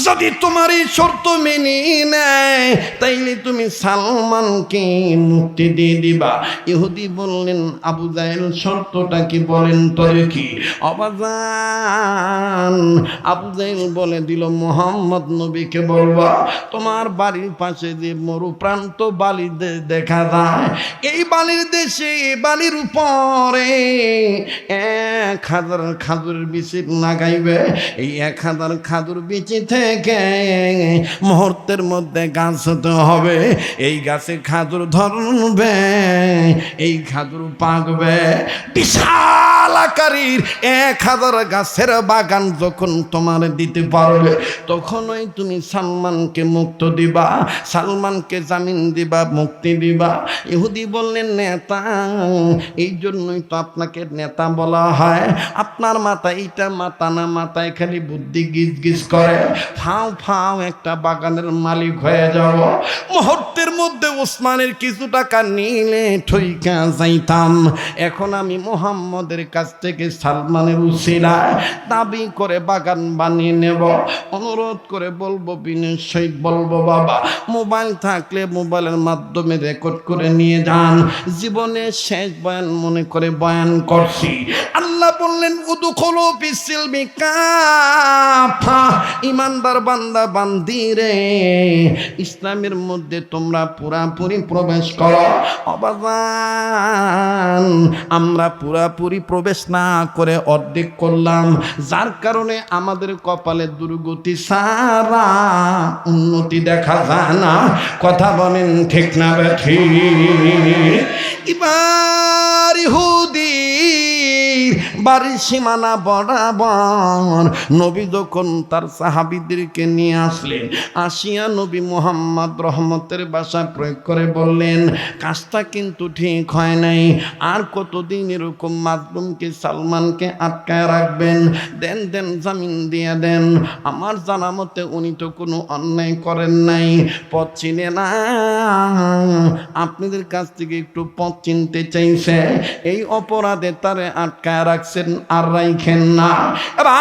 যদি তোমার এই শর্ত মেনে নেয় তাইলে তুমি সালমানকে মুক্তি দিয়ে দিবা। ইহুদি বললেন, আবু জাহেল শর্তটা কি বলেন তো কি? অবাজান আবু জাহেল বলে দিল, মোহাম্মদ নবীকে বলবা তোমার বাড়ির পাশে যে মরু প্রান্ত বালি দেখা যায়, এই বালির দেশে এই বালির উপরে 1000 খাজুরের বিচি লাগাইবে। এই 1000 খাজুর বিচি থেকে মুহূর্তের মধ্যে গাছ হতে হবে। এই গাছে খাজুর ধরবে, এই খাজুর পাকবে। বিশাল আকারের 1000 গাছের বাগান যখন তোমার দিতে পারবে তখনই তুমি সালমানকে মুক্ত দিবা, সালমানকে জামিন দিবা, মুক্তি দিবা। ইহুদি বললেন, নেতা, এই জন্যই তো আপনাকে নেতা বলা হয়। আপনার মাথায় এইটা মাথা না, মাথায় খালি বুদ্ধি গিজ গিজ করে। ফাও ফাও একটা বাগানের মালিক হয়ে যাব। মুহূর্তের মধ্যে ওসমানের কিছু টাকা নিলে ঠইকা যাইতাম। এখন আমি মোহাম্মদের কাছ থেকে সালমানের উসিলায় দাবি করে বাগান বানিয়ে নেব। অনুরোধ করে বলবো, বিনয় বলবো, বাবা মোবাইল থাকলে মোবাইলের মাধ্যমে রেকর্ড করে নিয়ে যান। জীবনে শেষ বয়ান মনে করে বয়ান করছি। আল্লাহ বললেন, উদখুলু ফিস-সিলমি কাফা, ইমানদার বান্দা বান্দি রে, ইসলামের মধ্যে তোমরা পুরাপুরি প্রবেশ করো। অবাজান আমরা পুরাপুরি প্রবেশ না করে অর্ধেক করলাম, যার কারণে আমাদের কপালে দুর্গতি সারা উন্নতি দেখা যায় না। কথা বলেন ঠিক না ঠিক? এবার ইহুদি বাড়ির সীমানা বরাবর নবী যখন তার সাহাবীদেরকে নিয়ে আসলেন, আসিয়া নবী মুহাম্মদ রহমতের ভাষা প্রয়োগ করে বললেন, কাজটা কিন্তু ঠিক হয় নাই। আর কতদিন এরকম মাজলুমকে সালমানকে আটকায় রাখবেন? দেন দেন, জামিন দিয়ে দেন। আমার জানা মতে উনি তো কোনো অন্যায় করেন নাই, পথ চিনে না। আপনাদের কাছ থেকে একটু পথ চিনতে চাইছে, এই অপরাধে তারে আটকায় রাখছেন আর রাইখেন না।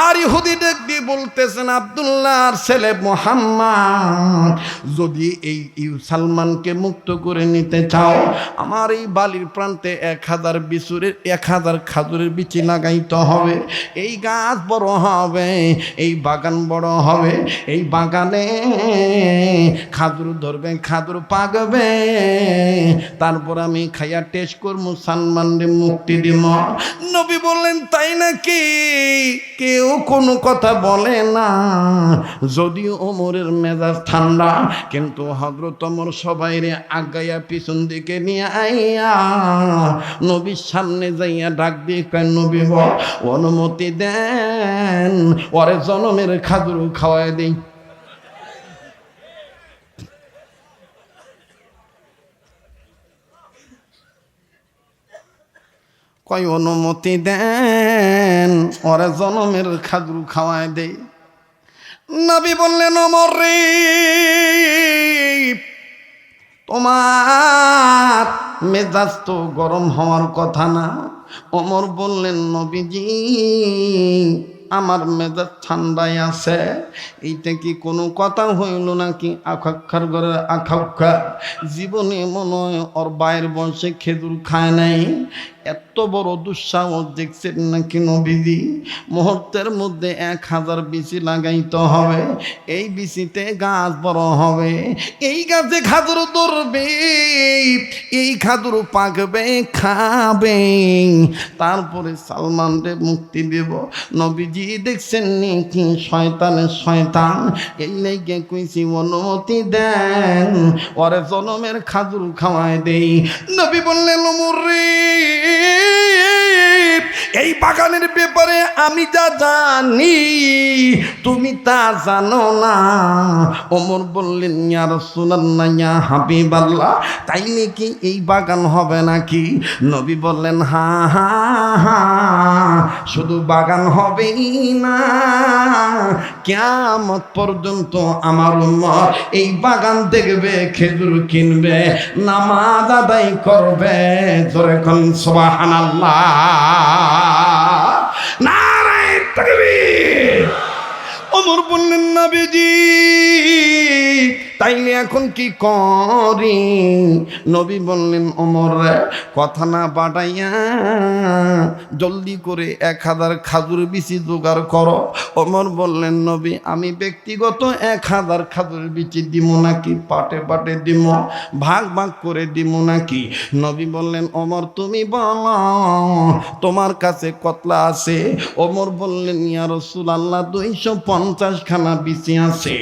আর ইহুদি ডাক দিয়ে বলতেছেন, আব্দুল্লাহর ছেলে মুহাম্মদ, যদি এই সালমানকে মুক্ত করে নিতে চাও, আমার এই বালির প্রান্তে 1000 বিচুরের 1000 খাজুরের বিচি লাগাইতে হবে। এই গাছ বড় হবে, এই বাগান বড় হবে, এই বাগানে খাজুর ধরবে, খাজুর পাকবে, তারপর আমি খাইয়া টেস্ট করবো, সালমানকে মুক্তি দিব। নবী বললেন, তাই নাকি? কেউ কোনো কথা বলে না, যদিও ওমরের মেজাজ ঠান্ডা, কিন্তু হযরত ওমর সবাইরে আগাইয়া পিছন দিকে নিয়ে আইয়া নবীর সামনে যাইয়া ডাক দিয়ে কয়, নবী গো, অনুমতি দেন, ওরে জনমের খাজুর খাওয়াই দেই। কয়, অনুমতি দেন, ওরে জনমের খাজুর খাওয়াই দেই। নবী বললেন, ওমর রে, তোমার মেজাজ তো গরম হওয়ার কথা না। ওমর বললেন, নবীজি, আমার মেজাজ ঠান্ডায় আছে। এইটা কি কোনো কথা হইল নাকি? আখাক্ষার ঘরের আখাক্ষা, জীবনে মনে হয় ওর বাইরের বয়সে খেজুর খায় নাই। এত বড় দুঃসাহস দেখছেন নাকি নবীজি? মুহূর্তের মধ্যে 1000 বিচি লাগাইতে হবে, এই বিচিতে গাছ বড় হবে, এই গাছে খাজুর ধরবে, এই খাজুর পাকবে, খাবে, তারপরে সালমানকে মুক্তি দেব। নবীজি দেখছেন নাকি শয়তানের শয়তান? এই লাইগে কইছি, অনুমতি দেন, ওরে জনমের খাজুর খাওয়াই দেই। নবী বললেন, ওমর রে, এই বাগানের ব্যাপারে আমি যা জানি তুমি তা জানো না। ওমর বললেন, ইয়া রাসূলুল্লাহ, ইয়া হাবিবাল্লাহ, তাই নাকি এই বাগান হবে নাকি? নবী বললেন, হ্যাঁ হ্যাঁ হ্যাঁ, শুধু বাগান হবেই না, কিয়ামত পর্যন্ত আমার উম্মত এই বাগান দেখবে, খেজুর কিনবে, নামাজ আদায় করবে। জোরে কোন সুবহানাল্লাহ, নারায়ে তাকবীর। ওমর বললেন, নবীজি, তাইলে এখন কি করি? নবী বললেন, ওমর, কথা না বাড়াইয়া জলদি করে 1000 খাজুর বিচি জোগাড় করো। ওমর বললেন, নবী, আমি ব্যক্তিগত 1000 খাজুর বিচি দিব নাকি পাটে পাটে দিব, ভাগ ভাগ করে দিব নাকি? নবী বললেন, ওমর, তুমি বলো তোমার কাছে কতলা আছে? ওমর বললেন, ইয়া রাসূলুল্লাহ, 250 খানা বিচি আছে।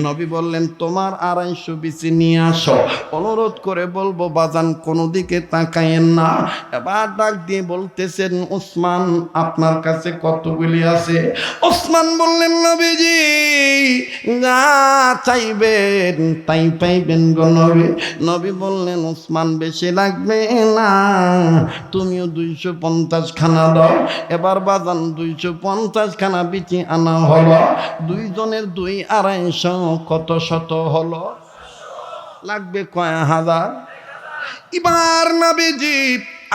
নবী বললেন, তোমার 250 বিচি নিয়ে আসো। অনুরোধ করে বলবো, বাজান কোনো দিকে তাকায়েন না। এবার ডাক দিয়ে বলতেছেন, ওসমান, আপনার কাছে কতগুলি আছে? ওসমান বললেন, নবীজি, যা চাইবেন তাই পাইবেন গো নবী। নবী বললেন, ওসমান, বেশি লাগবে না, তুমিও 250 খানা দাও। এবার বাজান 250 খানা বিচি আনা হলো, 2 জনের 2 250, কত শত হলো? লাগবে কয় হাজার। এবার নবীজি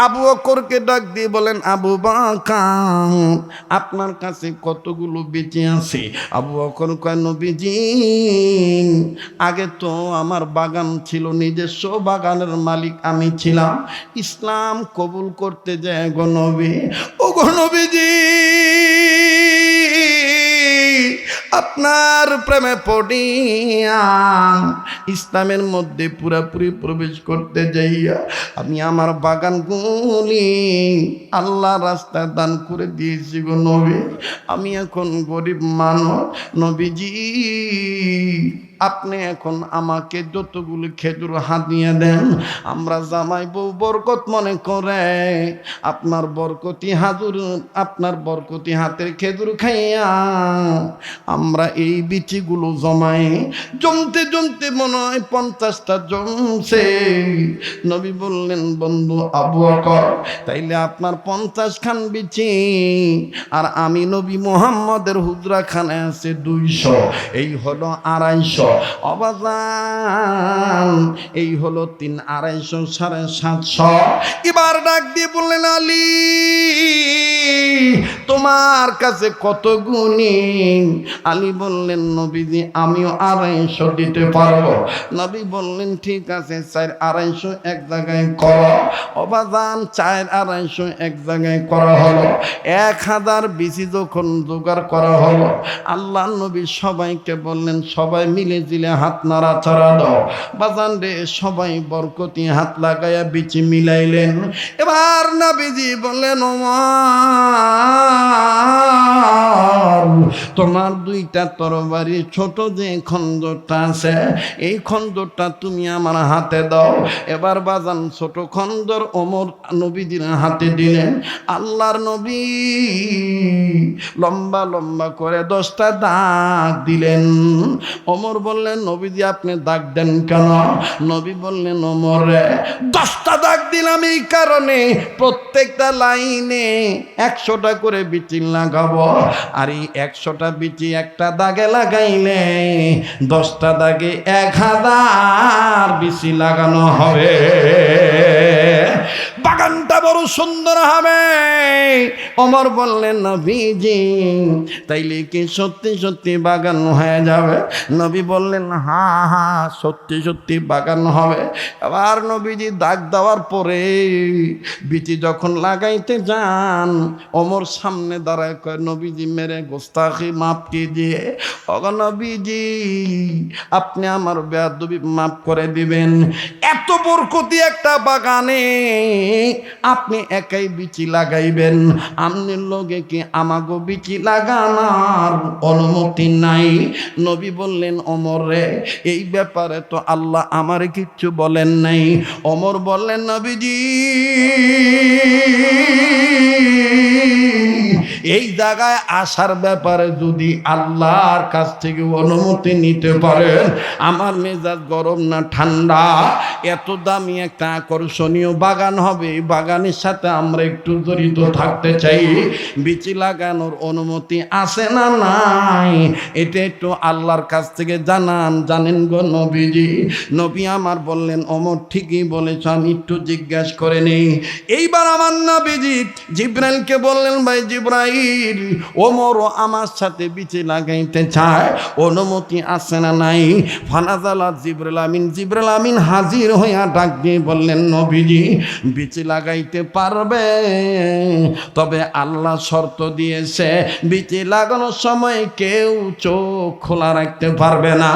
আবু বকরকে ডাক দিয়ে বলেন, আবু বকর, আপনার কাছে কতগুলো বিচি আছে? আবু বকর কয়, নবীজি, আগে তো আমার বাগান ছিল, নিজস্ব বাগানের মালিক আমি ছিলাম। ইসলাম কবুল করতে যায় গো নবী, ও গো নবীজি, আপনার প্রেমে পড়িয়া ইসলামের মধ্যে পুরাপুরি প্রবেশ করতে যাইয়া আমি আমার বাগানগুলি আল্লাহ রাস্তায় দান করে দিয়েছি গো নবী। আমি এখন গরিব মানুষ, নবীজি আপনি এখন আমাকে যতগুলো খেজুর হাতিয়ে দেন, আমরা জামাই বউ বরকত মনে করে আপনার বরকতি হাতের খেজুর খাইয়া আমরা এই বিচিগুলো জমতে জমতে মনে হয় 50টা জমছে। নবী বললেন, বন্ধু আবু বকর, তাইলে আপনার 50 খান বিচি, আর আমি নবী মুহাম্মদের হুজরা খানে আছে 200, এই হলো 250। অবাজান, এই হলো 3, 250, 750। এবার ডাক দিয়ে বললেন, আলী তোমার কাছে কত গুণী? আলী বললেন, নবীজি আমিও 250 দিতে পারবো। নবী বললেন, ঠিক আছে, 4, 250 এক জায়গায় করো। অবাজান, 4, 250 এক জায়গায় করা হলো। 1000 বিচি যখন জোগাড় করা হলো, আল্লাহ নবী সবাইকে বললেন, সবাই মিলে জিলে হাত নাড়াচাড়া দাও। বাজান রে, সবাই বরকতি হাত লাগাইয়া বিচি মিলাইলেন। এবার নবীজি বললেন, ওমর, তোমার 2টা তরবারি ছোট যে খন্দরটা আছে, এই খন্দরটা তুমি আমার হাতে দাও। এবার বাজান ছোট খন্দর ওমর নবীজির হাতে দিলেন। আল্লাহর নবী লম্বা লম্বা করে 10টা দাগ দিলেন। ওমর বললেন, নবীজি আপনি দাগ দেন কেন? নবী বললেন, ওমর রে, 10টা দাগ দিলাম এই কারণে, প্রত্যেকটা লাইনে 100টা করে বিচি লাগাবো, আর এই 100টা বিচি একটা দাগে লাগাইলে 10টা দাগে 1000 বিচি লাগানো হবে। বাগানটা বড় সুন্দর হবে। ওমর বললেন, নবীজি তাইলে কি সত্যি সত্যি বাগান হয়ে যাবে? নবী বললেন, হ্যাঁ হ্যাঁ, সত্যি সত্যি বাগান হবে। আবার নবীজি দাগ দেওয়ার পরে বিচি যখন লাগাইতে যান, ওমর সামনে দাঁড়ায় কয়, নবীজি মেরে গোস্তাখি মাফ দিয়ে, ওগো নবীজি আপনি আমার বেয়াদবি মাফ করে দিবেন। এত বরকতি একটা বাগানে আপনি একাই বিচি লাগাইবেন, আমনের লগে কি আমাগো বিচি লাগানোর অনুমতি নাই? নবী বললেন, ওমর রে, এই ব্যাপারে তো আল্লাহ আমারে কিচ্ছু বলেন নাই। ওমর বললেন, নবীজি এই জায়গায় আসার ব্যাপারে যদি আল্লাহর কাছ থেকে অনুমতি নিতে পারেন, আমার মেজাজ গরম না ঠান্ডা, এত দামি একটা আকর্ষণীয় বাগান হবে, এই বাগানের সাথে আমরা একটু জড়িত থাকতে চাই। বিচি লাগানোর অনুমতি আছে না নাই, এটা একটু আল্লাহর কাছ থেকে জানেন গো নবীজি। নবী আমার বললেন, ওমর ঠিকই বলেছ, আমি একটু জিজ্ঞাসা করে নেই। এইবার আমার নবীজি জিব্রাইলকে বললেন, ভাই জিব্রাইল, ওমরও আমার সাথে বিচি লাগাইতে চায়, অনুমতি আছে না নাই? ফানাজালা জিব্রাইল আমিন হাজির হইয়া ডাক দিয়ে বললেন, নবীজি বিচি লাগাইতে পারবে, তবে আল্লাহ শর্ত দিয়েছে, বিচি লাগানোর সময় কেউ চোখ খোলা রাখতে পারবে না,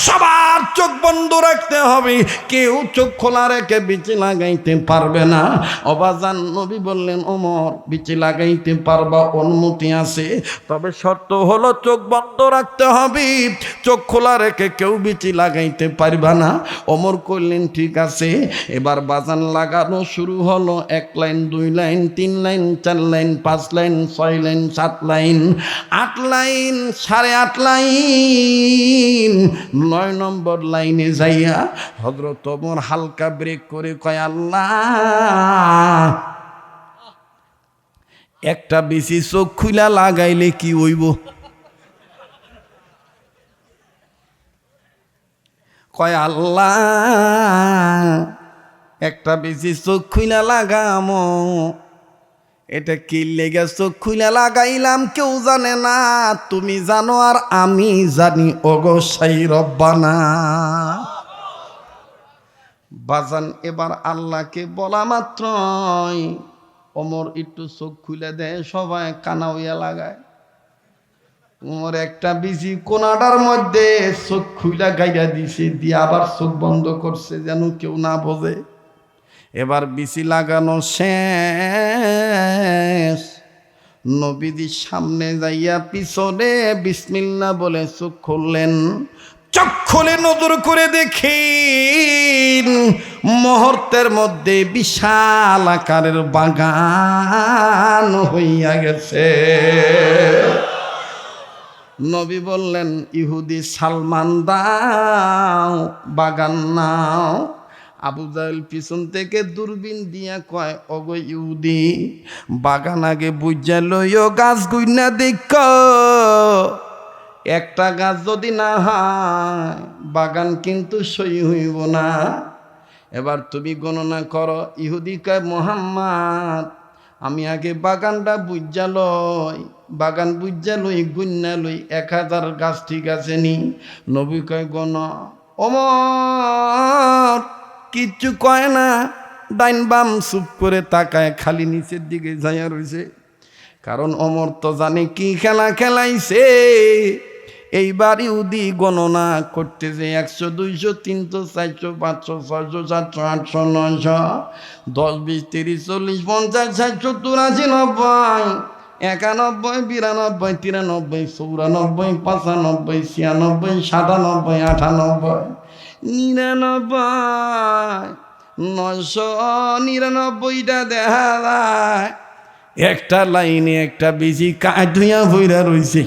সবার চোখ বন্ধ রাখতে হবে, কেউ চোখ খোলা রেখে বিচি লাগাইতে পারবে না। অবাজান নবী বললেন, ওমর বিচি লাগাইতে পারবা, অনুমতি আছে, তবে শর্ত হলো চোখ বন্ধ রাখতে হবে, চোখ খোলা রেখে কেউ বিচি লাগাইতে পারবা না। ওমর কইলেন, ঠিক আছে। এবার বাজান লাগানো শুরু হলো। 1 line, 2 line, 3 line, 4 line, 5 line, 6 line, 7 line, 8 line, 8.5 line. 9 নম্বর লাইনে যাইয়া হযরত ওমর হালকা ব্রেক করে কয়, আল্লাহ, একটা বেশি চোখ খুলা লাগাইলে কি হইব? কয়, আল্লাহ, একটা বেশি চোখ খুলা লাগামো, এটা কি লেগে চোখ খুলা লাগাইলাম কেউ জানে না, তুমি জানো আর আমি জানি, ওগো সাই রব্বানা। বাজান এবার আল্লাহকে বলা মাত্রই ওমর একটু চোখ খুলে দেয়, সবাই কানা হইয়া লাগায়। ওমর একটা বিজি কোনাটার মধ্যে চোখ খুলে গাইয়া দিছে, দিয়ে আবার চোখ বন্ধ করছে যেন কেউ না বোঝে। এবার বিচি লাগানো শেষ। নবীজির সামনে যাইয়া পিছনে বিসমিল্লাহ বলে চোখ খুললেন। চোখ খুলে নজর করে দেখেন মুহূর্তের মধ্যে বিশাল আকারের বাগান হইয়া গেছে। নবী বললেন, ইহুদি সালমান দাও বাগান নাও। আবু জাহেল পিছন থেকে দূরবীন দিয়া কয়, ওগো ইহুদি, বাগান আগে বুঝা লইও, গাছ গুইনা দেখ, একটা গাছ যদি না হয় বাগান কিন্তু সই হইব না। এবার তুমি গণনা করো। ইহুদি কয়, মুহাম্মদ, আমি আগে বাগানটা বুঝা লই, বাগান বুঝা লই, গুন্না লই, 1000 গাছ ঠিক আছে নি? নবী কয়, গণ। ওমর কিচ্ছু কয় না, ডাইন বাম চুপ করে তাকায়, খালি নিচের দিকে যাইয়া রইছে। কারণ ওমর তো জানে কি খেলা খেলাইছে। এইবার ইহুদি গণনা করতেছে, 100, 200, 300, 400, 500, 600, 700, 800, 900, 10, 20, 30, 40, 50, 60, 70, 80, 90, 91, 92, 93, 94, 95, 96, 97, 98, 999টা দেখা যায় একটা লাইনে একটা বেশি কাঠুইয়া ভইরা রইছে।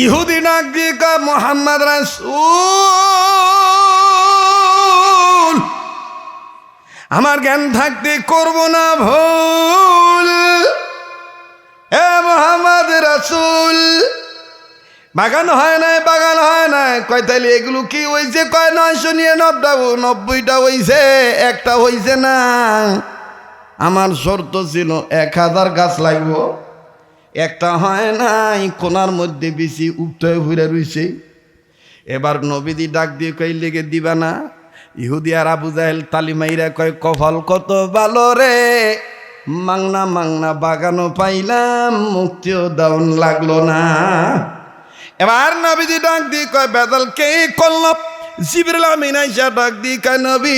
ইহুদি ডাক দিয়ে কয়, মুহাম্মদ রাসূল, আমার জ্ঞান থাকতে করব না ভুল। এ মুহাম্মদ রাসূল, বাগান হয় নাই, বাগান হয় নাই। কয় তাইলে এগুলো কি হয়েছে? কয় 999টা হয়েছে, একটা হয়েছে না। আমার শর্ত ছিল 1000 গাছ লাগবো, একটা হয় নাই, কোনার মধ্যে বেশি উঠতে ঘুরে রইছে। এবার নবীদি ডাক দিয়ে কই, লেগে দিবা না? ইহুদি আর আবু জাহেল তালিমাইরা কয়, কপাল কত ভালো রে, মাংনা মাংনা বাগানও পাইলাম, মুক্তিও দাউন লাগলো না। এবার নবীজি ডাক দিয়ে কয়, ভেজাল কে করল? জিবরিল আমিন আইসা ডাক দিয়ে কয়, নবী,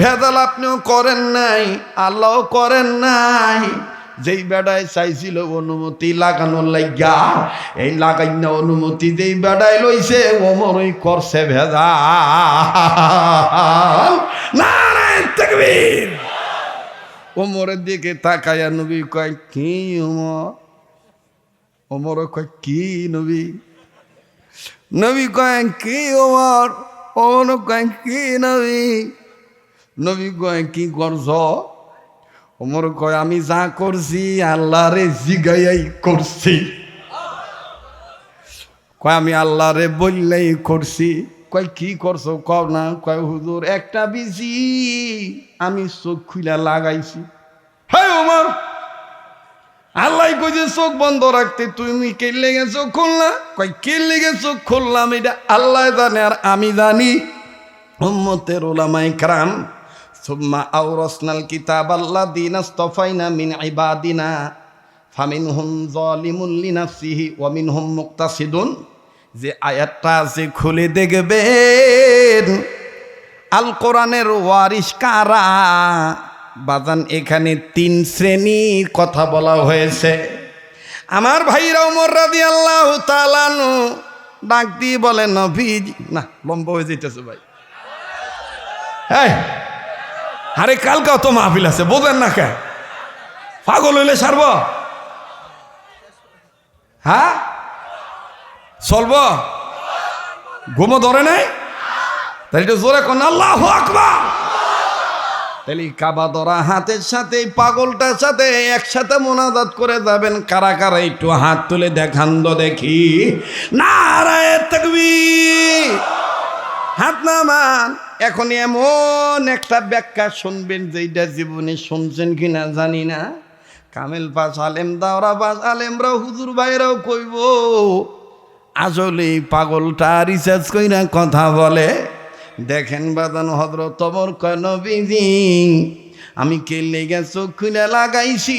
ভেজাল আপনিও করেন নাই, আল্লাহও করেন নাই। যেই বেড়ায় চাইছিল অনুমতি লাগানোর লাগা, এই লাগাই না অনুমতি যেই বেড়ায় লইছে, ওমরই করছে ভেজাল। নারায়ে তাকবীর। ওমরের দিকে তাকায়া নবী কয়, কি ওমর? ওমর কয়, কি নবী? নবী কয়, কি ওমর? ওমর কয়, কি নবী? নবী কয়, কি করছ? ওমর কয়, আমি যা করছি আল্লাহরে জিগাইয়াই করছি। কয়, আমি আল্লাহরে বললেই করছি। কয়, কি করছো কও না? কয়, হুজুর, একটা বিজি আমি চোখ খুলে লাগাইছি। হ্যাঁ ওমর, আল্লাহ কইছে চোখ বন্ধ রাখতে, তুমি কে লেগে চোখ খুললা? কয়, কে লেগে চোখ খুললাম এটা আল্লাহ জানে আর আমি জানি। উম্মতের উলামায়ে কেরাম, সুম্মা আওরাসনাল কিতাবাল্লাযীনা ইসতাফাইনা মিন ইবাদিনা ফামিনহুম যালিমুন লিনাফসিহি ওয়া মিনহুম মুকতাসিদুন, যে আয়াতটা আছে খুলে দেখবেন, আল কোরআনের ওয়ারিস কারা? বাজান, এখানে 3 শ্রেণীর কথা বলা হয়েছে। আমার ভাইরা, ওমর রাদিয়াল্লাহু তাআলা আনহু ডাক দিয়ে বলে, নবীজি, না লম্বা হয়ে যেতেছে ভাই, হ্যাঁ, আরে কালকাও তো মাহফিল আছে, বোঝেন না কে? পাগল হইলে সারব? হ্যাঁ, চলব? ঘুমো ধরে নাই? তাই একটু জোরে কোন আল্লাহু আকবার। তাহলে কাবা ধরা হাতের সাথে পাগলটার সাথে একসাথে মোনাজাত করে যাবেন। কারা কারা একটু হাত তুলে দেখান তো দেখি। নারায়ে তাকবীর। হাত নামান। এখন এমন একটা ব্যাখ্যা শুনবেন যেটা জীবনে শুনছেন কিনা জানি না। কামেল পাস আলেম, দাওরা পাস আলেমরাও, হুজুর ভাইরাও কইব, আসলে পাগলটা রিসার্চ কইরা কথা বলে। দেখেন বাদান, হযরত ওমর কয়, নবীজি, আমি কে লেগে চোখ খুলে লাগাইছি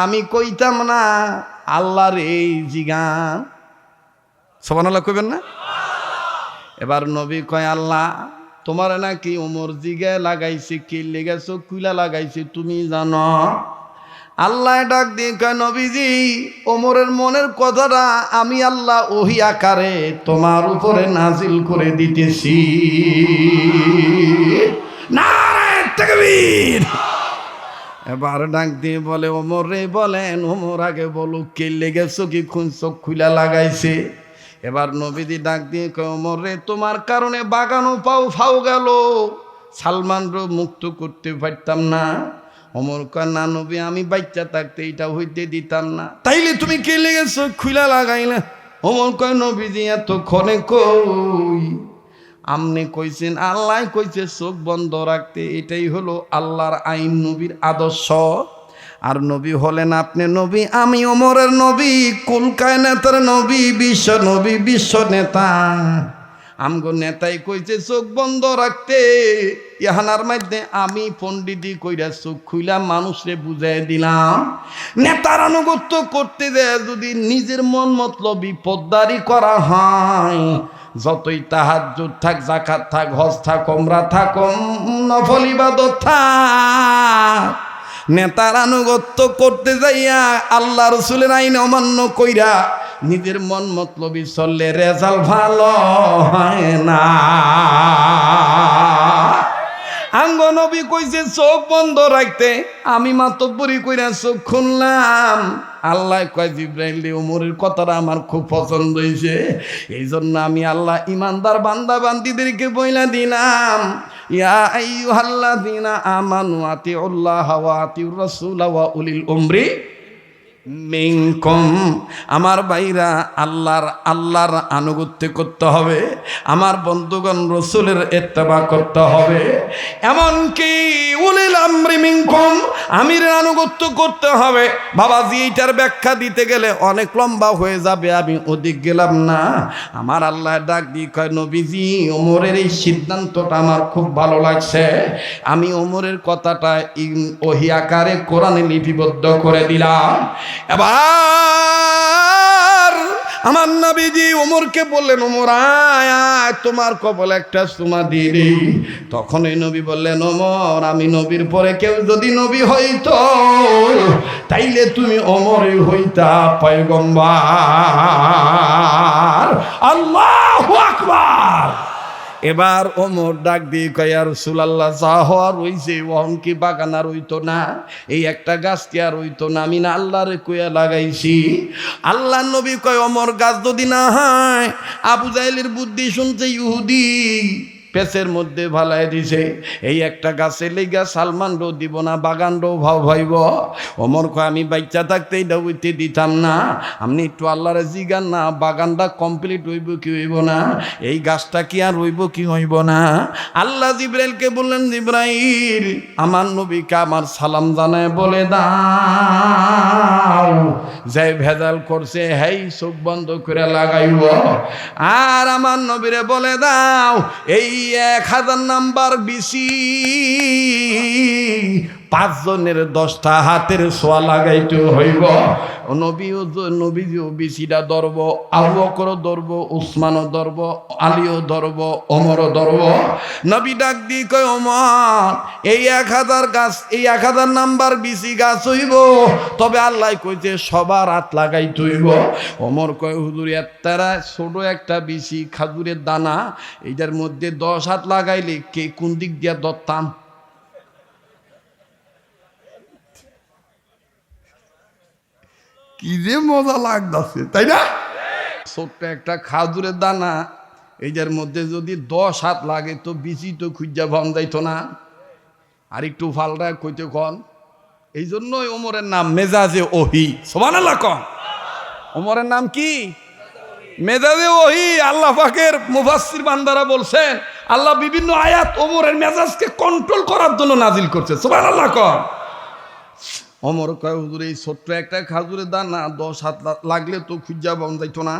আমি কইতাম না, আল্লাহর এই জিগান। সুবহানাল্লাহ কইবেন না? এবার নবী কয়, আল্লাহ তোমার নাকি ওমর জিগায় লাগাইছে, কে লেগে চোখ খুলে লাগাইছে তুমি জানো? আল্লাহ ডাক দিয়ে কয় নবীজি ওমরের মনের কথাটা আমি আল্লাহ ওহী আকারে তোমার উপরে নাজিল করে দিতেছি। নারায়ে তাকবীর। এবার ডাক দিয়ে বলে ওমর রে বলেন। ওমর আগে বলো কে লেগেছো কি খুন চোখ খুলা লাগাইছে। এবার নবীজি ডাক দিয়ে কয় ওমর রে তোমার কারণে বাগানও ফাও গেল, সালমানরও মুক্ত করতে পারতাম না। ওমর কয় না নবী আমি বাচ্চা থাকতে এটা হইতে দিতাম না। তাইলে তুমি কে লেগেছো খুলা লাগাইলে? ওমর কয় নবীজি এতক্ষণে কই আমনে কইছেন আল্লাহ কইছে চোখ বন্ধ রাখতে, এটাই হলো আল্লাহর আইন, নবীর আদর্শ। আর নবী হলেন আপনি নবী, আমি ওমরের নবী, কুল কায়নাতের নবী, বিশ্ব নেতা। আমগো নেতাই কইছে চোখ বন্ধ রাখতে, ইহানার মধ্যে আমি পণ্ডিতি কইরা চোখ খুইলা মানুষরে বুঝাই দিলাম। নেতার আনুগত্য করতে দেয় যদি নিজের মন মতলবি পদ্দারি করা হয়, যতই তাহাজ্জুদ থাক, যাকাত থাক, হজ থাক, ওমরা থাক, নফল ইবাদত থাক, নেতার আনুগত্য করতে যাইয়া আল্লাহ রাসূলের আইন অমান্য কইরা নিজের মন মতলবি চললে রেজাল্ট ভালো হয় না। আঙ্গ নবী কইছে চোখ বন্ধ রাখতে, আমি মাতব্বরি কইরা চোখ খুললাম। আল্লাহ কয় জিব্রাইল ওমরের কথাটা আমার খুব পছন্দ হয়েছে, এই জন্য আমি আল্লাহ ইমানদার বান্দা বান্দিদেরকে বইলা দিলাম ইয়া আইয়ুহাল্লাযীনা আমানু আতিউল্লাহ ওয়া আতিউর রাসূলা ওয়া উলিল আমরি মিনকুম। আমার ভাইরা আল্লাহর আনুগত্য করতে হবে, আমার বন্ধুগণ রসুলের ইত্তেবা করতে হবে, এমনকি উলিল আমরি মিনকুম আমিরের আনুগত্য করতে হবে। বাবাজি এইটার ব্যাখ্যা দিতে গেলে অনেক লম্বা হয়ে যাবে, আমি ওদিক গেলাম না। আমার আল্লাহ ডাক দিয়ে কয় নবীজি ওমরের এই সিদ্ধান্তটা আমার খুব ভালো লাগছে, আমি ওমরের কথাটা ওহী আকারে কোরআনে লিপিবদ্ধ করে দিলাম। এবার আমার নবীজি ওমরকে বললেন ওমর আয় তোমার কপালে একটা চুমা দিয়ে দিই। তখন এই নবী বললেন ওমর আমি নবীর পরে কেউ যদি নবী হইতো তাইলে তুমি ওমরই হইতা পয়গম্বর। আল্লাহু আকবার। এবার ওমর ডাক দিয়ে কয় ইয়া রাসূলুল্লাহ যা হওয়ার হইছে, ওহন কি বাগান আর হইতো না, এই একটা গাছ কি আর হইতো না, আমি না আল্লাহরে কইয়া লাগাইছি। আল্লাহ নবী কয় ওমর গাছ যদি না হয়, আবু জাহেলের বুদ্ধি শুনছে ইহুদি পেছের মধ্যে ভালাই দিছে, এই একটা গাছে লেগা সালমানরও দিব না, বাগানরও ভাও ভাইব। ওমর কয় আমি বাচ্চা থাকতে এটা হইতে দিতাম না, আপনি একটু আল্লাহরে জিগান না বাগানটা কমপ্লিট হইব কি হইব না, এই গাছটা কি আর হইব কি হইব না। আল্লাহ জিব্রাইলকে বললেন জিব্রাইল আমার নবীকে আমার সালাম জানায় বলে দাও যে ভেজাল করছে হেই চোখ বন্ধ করে লাগাইব। আর আমার নবীরে বলে দাও এই 1000 নাম্বার বিসি 5 জনের 10টা হাতের ছোঁয়া লাগাইতে হইব। নবীজিও বিসিটা ধরব, আবু বকরও ধরব, উসমানও ধরব, আলীও ধরব, ওমরও ধরব। নবী ডাক দিয়ে কয় ওমর এই 1000 গাছ, এই 1000 নাম্বার বিসি গাছ হইব, তবে আল্লাহ কইছে সবার হাত লাগাইতে হইব। ওমর কয় হুজুর এত্তারা ছোট একটা বিসি খাজুরের দানা, এইটার মধ্যে 10 হাত লাগাইলে কে কোন দিক দিয়া ধরতাম? কি যে মজা লাগতেছে তাই না? ছোট্ট একটা খাজুরের দানা, এইটার মধ্যে যদি 10 হাত লাগে তো বিচি তো খুঁজা ভান যাইতো না। আর একটু ফালটা কইতে কন, এই জন্যই ওমরের নাম মেজাজে ওহী। সুবহানাল্লাহ কন। ওমরের নাম কি? মেজাজে ওহী। আল্লাহ পাকের মুফাসসির বান্দারা বলছেন আল্লাহ বিভিন্ন আয়াত ওমরের মেজাজকে কন্ট্রোল করার জন্য নাজিল করছে। সুবহানাল্লাহ কন। ওমর কয় হুজুর এই ছোট্ট একটা খাজুরের দানা 10 হাত লাগলে তো খুঁজা বন যাইতো না,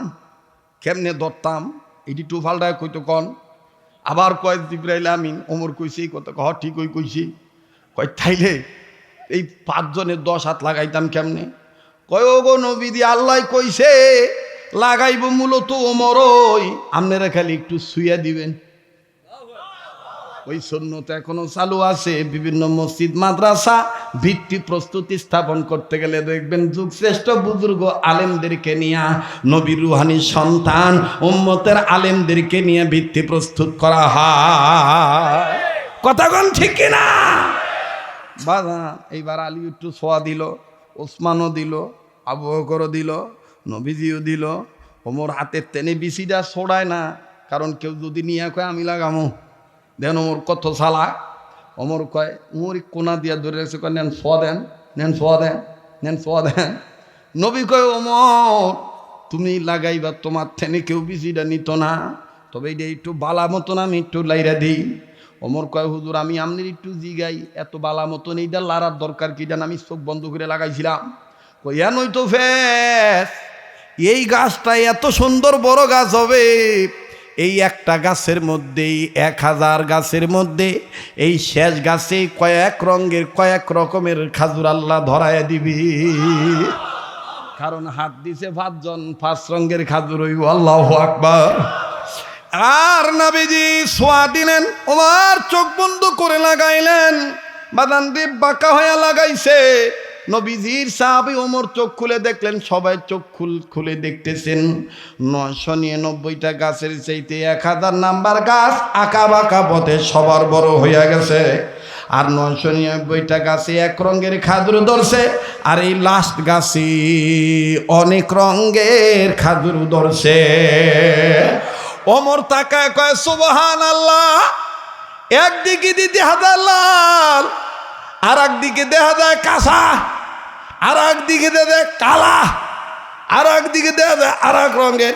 কেমনে ধরতাম? এটি টু ফালটায় কইতো কন। আবার কয় জিবরাইল আমিন। ওমর কইছে এই কথা, ঠিক ওই কইছি। কয় তাইলে এই 5 জনের 10 হাত লাগাইতাম কেমনে? কয় ও গো নবীজি আল্লাহ কইছে লাগাইব মূলত ওমরই, আপনারা খালি একটু ছুঁয়া দিবেন। ওই সুন্নত এখনো চালু আছে। বিভিন্ন মসজিদ মাদ্রাসা ভিত্তি প্রস্তুতি স্থাপন করতে গেলে দেখবেন যুগ শ্রেষ্ঠ বুজুর্গ আলেমদেরকে নিয়ে, নবীর রুহানি সন্তান উম্মতের আলেমদেরকে নিয়ে ভিত্তি প্রস্তুত করা হয়। কথাগণ ঠিক কিনা? বাবা এইবার আলী একটু ছোঁয়া দিল, ওসমানও দিল, আবু বকরও দিল, নবীজিও দিল। ওমর হাতের টেনে বিসিটা ছড়ায় না, কারণ কেউ যদি নিয়ে কয় আমি লাগামো, দেন ওমর কত চালাক। ওমর কয়, ওমর কোনা দিয়া ধরে রাখছে, কয় নেন ছোঁয়া দেন, নেন ছোঁয়া দেন, নেন ছোঁয়া দেন। নবী কয়, ওমর তুমি লাগাইবা, তোমার টেনে কেউ বিসিটা নিত না, তবে এটা একটু বালা মতন আমি একটু লাইরা দিই। ওমর কয়, হুজুর আমি আমনের একটু জিগাই, এত বালা মতন এইটা লাড়ার দরকার কি? জান আমি চোখ বন্ধ করে লাগাইছিলাম। কইয়া নইতো ফেস, এই গাছটা এত সুন্দর বড় গাছ হবে, এই একটা গাছের মধ্যেই 1000 গাছের মধ্যে এই শেষ গাছে কয়েক রঙের কয়েক রকমের খাজুর আল্লাহ ধরায় দিবি, কারণ হাত দিছে 5 জন, 5 রঙের খাজুর হইব। আল্লাহু আকবার। আর নবীজি ছোঁয়া দিলেন, ওমর চোখ বন্ধ করে লাগাইলেন, বাদান দিয়ে বাঁকা হয়ে লাগাইছে। নবীজির সাহাবী ওমর চোখ খুলে দেখলেন, সবাই চোখ খুলে দেখতেছেন 999টা গাছের চাইতে 1000 নাম্বার গাছ আঁকা বাঁকা পথে সবার বড় হইয়া গেছে। আর 999টা গাছে এক রঙের খাজুর ধরছে, আর এই লাস্ট গাছে অনেক রঙের খাজুর ধরছে। ওমর তাকায় কয়, সুবহানাল্লাহ। একদিকে দিদি হাজার লাল, আর একদিকে দেখা যায় কাঁচা, আর একদিকে দেখা যায় কালা, আর একদিকে দেখা যায় আর এক রঙের।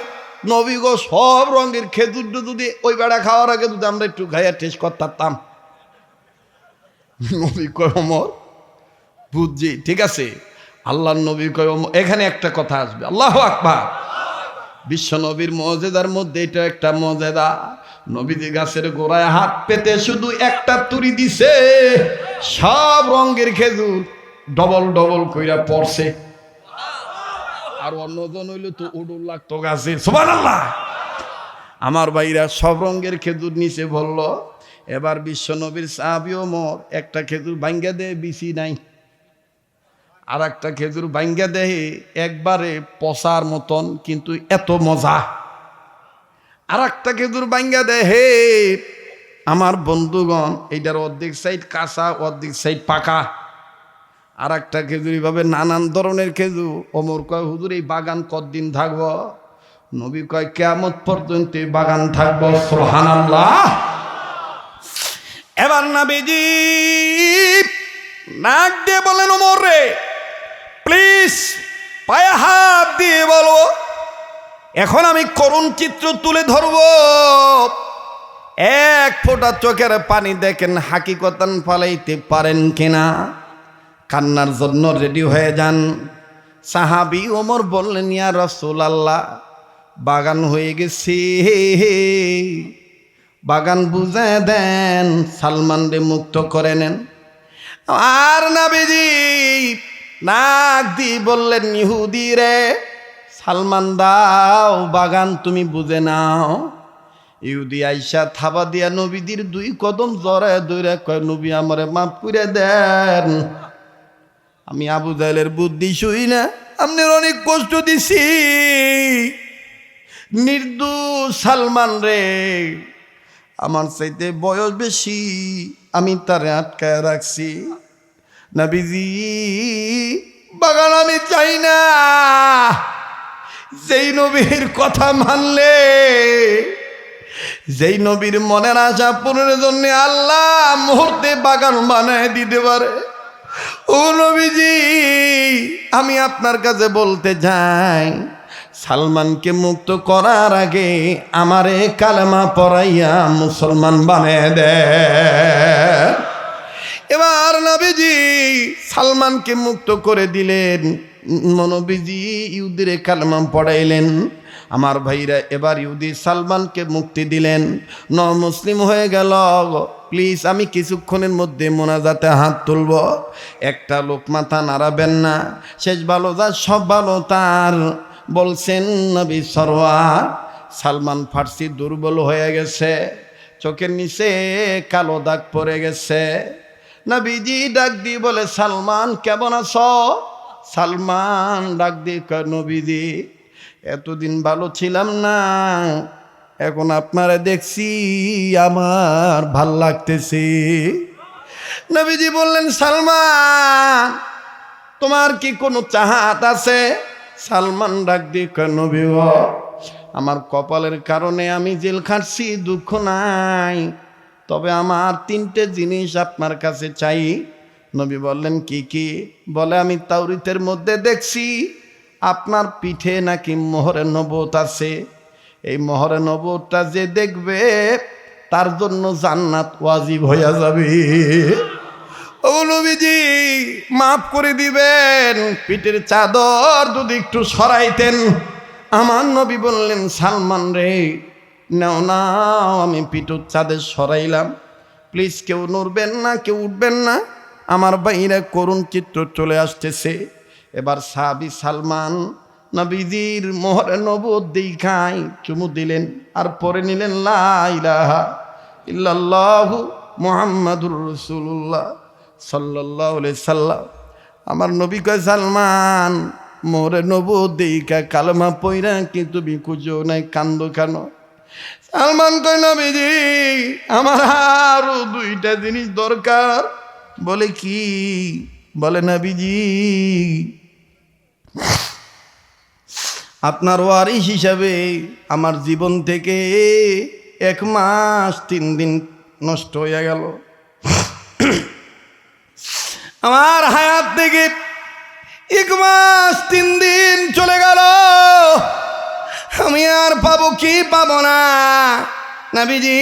নবী গো সব রঙের খেজুর যদি ওই বেড়া খাওয়ার আগে যদি আমরা একটু খাইয়া টেস্ট করতাম। নবী কয়, ওমর বুঝছি, ঠিক আছে। আল্লাহর নবী কয়, এখানে একটা কথা আসবে, আল্লাহু আকবার। বিশ্ব নবীর মজেদার মধ্যে এটা একটা মজেদা। নবীজি গাছের গোড়ায় হাত পেতে শুধু একটা তুরি দিছে, সব রঙের খেজুর ডবল ডবল কইরা পড়ছে। আর অন্যজন হইলে তো উডুল লাগতো গাছে। সুবহানাল্লাহ। আমার ভাইরা সব রঙের খেজুর নিচে বলল। এবার বিশ্ব নবীর সাহাবী ওমর একটা খেজুর ভাঙ্গা দেয়, বিচি নাই। আর একটা খেজুর ভাঙ্গা দেয় একবারে পচার মতন, কিন্তু এত মজা। আর একটা খেজুর ভাঙ্গা দেয়, হে আমার বন্ধুগণ, এইটার অর্ধেক সাইড কাঁচা, অর্ধেক সাইড পাকা। আর একটা খেজুর এইভাবে নানান ধরনের খেজুর। ওমর কয়, হুজুর এই বাগান কতদিন থাকবো? নবী কয়, কিয়ামত পর্যন্ত এই বাগান থাকবো। সুবহানাল্লাহ। এবার নবীজি নাক দিয়ে বলেন, ওমর রে প্লিজ, পায়ে হাত দিয়ে বলো, এখন আমি করুণ চিত্র তুলে ধরব। এক ফোঁটা চোখের পানি দেখেন হাকিকতান ফালাইতে পারেন কিনা। কান্নার জন্য রেডি হয়ে যান। সাহাবী ওমর বললেন, ইয়া রাসূলুল্লাহ, বাগান হয়ে গেছে, বাগান বুঝায় দেন, সালমান রে মুক্ত করে নেন। আর নবীজি নাক দিয়ে বললেন, ইহুদি রে, সালমান দাও, বাগান তুমি বুঝে নাও। ইহুদি আইসা থাবা দিয়া নবীদের 2 কদম জড়ায় দৌড়া কয়, নবী আমারে মাফ করে দেন, আমি আবু জাহেলের বুদ্ধি শুই না, আপনার অনেক কষ্ট দিছি। নির্দোষ সালমান রে, আমার চাইতে বয়স বেশি, আমি তারে আটকায় রাখছি। নবীজি, বাগান আমি চাই না। যেই নবীর কথা মানলে, যেই নবীর মনের আশা পূরণের জন্য আল্লাহ মুহূর্তে বাগান বানায় দিতে পারে, ও নবীজি, আমি আপনার কাছে বলতে চাই, সালমানকে মুক্ত করার আগে আমারে কালেমা পড়াইয়া মুসলমান বানিয়ে দেয়। এবার নবীজি সালমানকে মুক্ত করে দিলেন। নবীজি ইহুদির কালেমা পড়াইলেন। আমার ভাইরা, এবার ইহুদি সালমানকে মুক্তি দিলেন, মুসলিম হয়ে গেল। প্লিজ, আমি কিছুক্ষণের মধ্যে মোনাজাতে হাত তুলব, একটা লোক মাথা নাড়াবেন না। শেষ ভালো যার সব ভালো তার, বলছেন নবী সরওয়ার। সালমান ফার্সি দুর্বল হয়ে গেছে, চোখের নিচে কালো দাগ পড়ে গেছে। নবীজি ডাক দিয়ে বলে, সালমান কেমন আছো? সালমান ডাক দিয়ে কয়, নবীজি এতদিন ভালো ছিলাম না, এখন আপনারা দেখছি আমার ভাল লাগতেছে। নবীজি বললেন, সালমান তোমার কি কোনো চাহাত আছে? সালমান ডাক দিয়ে কয়, নবী গো, আমার কপালের কারণে আমি জেল খাটছি, দুঃখ নাই, তবে আমার 3টে জিনিস আপনার কাছে চাই। নবী বললেন, কি কি? বলে, আমি তাওরীতের মধ্যে দেখছি আপনার পিঠে নাকি মোহরে নবুয়ত আছে। এই মোহরে নবুয়তটা যে দেখবে তার জন্য জান্নাত ওয়াজিব হয়ে যাবে। ও নবীজি মাফ করে দিবেন, পিঠের চাদর যদি একটু সরাইতেন। আমার নবী বললেন, সালমান রে নাও নাও, আমি পিঠের চাদর সরাইলাম, প্লিজ কেউ নড়বেন না, কেউ উঠবেন না, আমার বাইরে করুণ চিত্র চলে আসতেছে। এবার সাহাবী সালমান নবীজির মোহরে নবুয়ত দেখাই চুমু দিলেন, আর পরে নিলেন লা ইলাহা ইল্লাল্লাহু মুহাম্মাদুর রাসূলুল্লাহ সাল্লাল্লাহু আলাইহি সাল্লাম। আমার নবী কয়, সালমান মোহরে নবুয়ত দেখা কালেমা পইরা কিন্তু তুমি খুঁজো নাই, কান্দো কেন? সালমান কয়, নবীজি আমার আরো 2টা জিনিস দরকার। বলে, কি? বলে, নবীজি আপনার ওয়ারিস হিসাবে আমার জীবন থেকে 1 মাস 3 দিন নষ্ট হয়ে গেল। আমার হায়াত থেকে 1 মাস 3 দিন চলে গেল, আমি আর পাবো কি পাবো না? নবীজি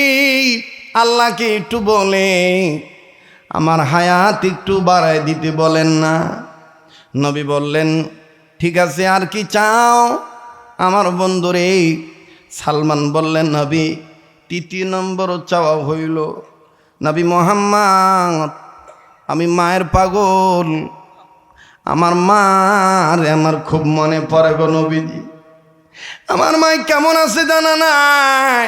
আল্লাহকে একটু বলে আমার হায়াত একটু বাড়াই দিতে বলেন না। নবী বললেন, ঠিক আছে, আর কি চাও আমার বন্ধুরে? সালমান বললেন, নবী 3 নম্বর চাওয়া হইল, নবী মোহাম্মদ আমি মায়ের পাগল, আমার মার আমার খুব মনে পড়ে গো নবীজি। আমার মা কেমন আছে জানা নাই,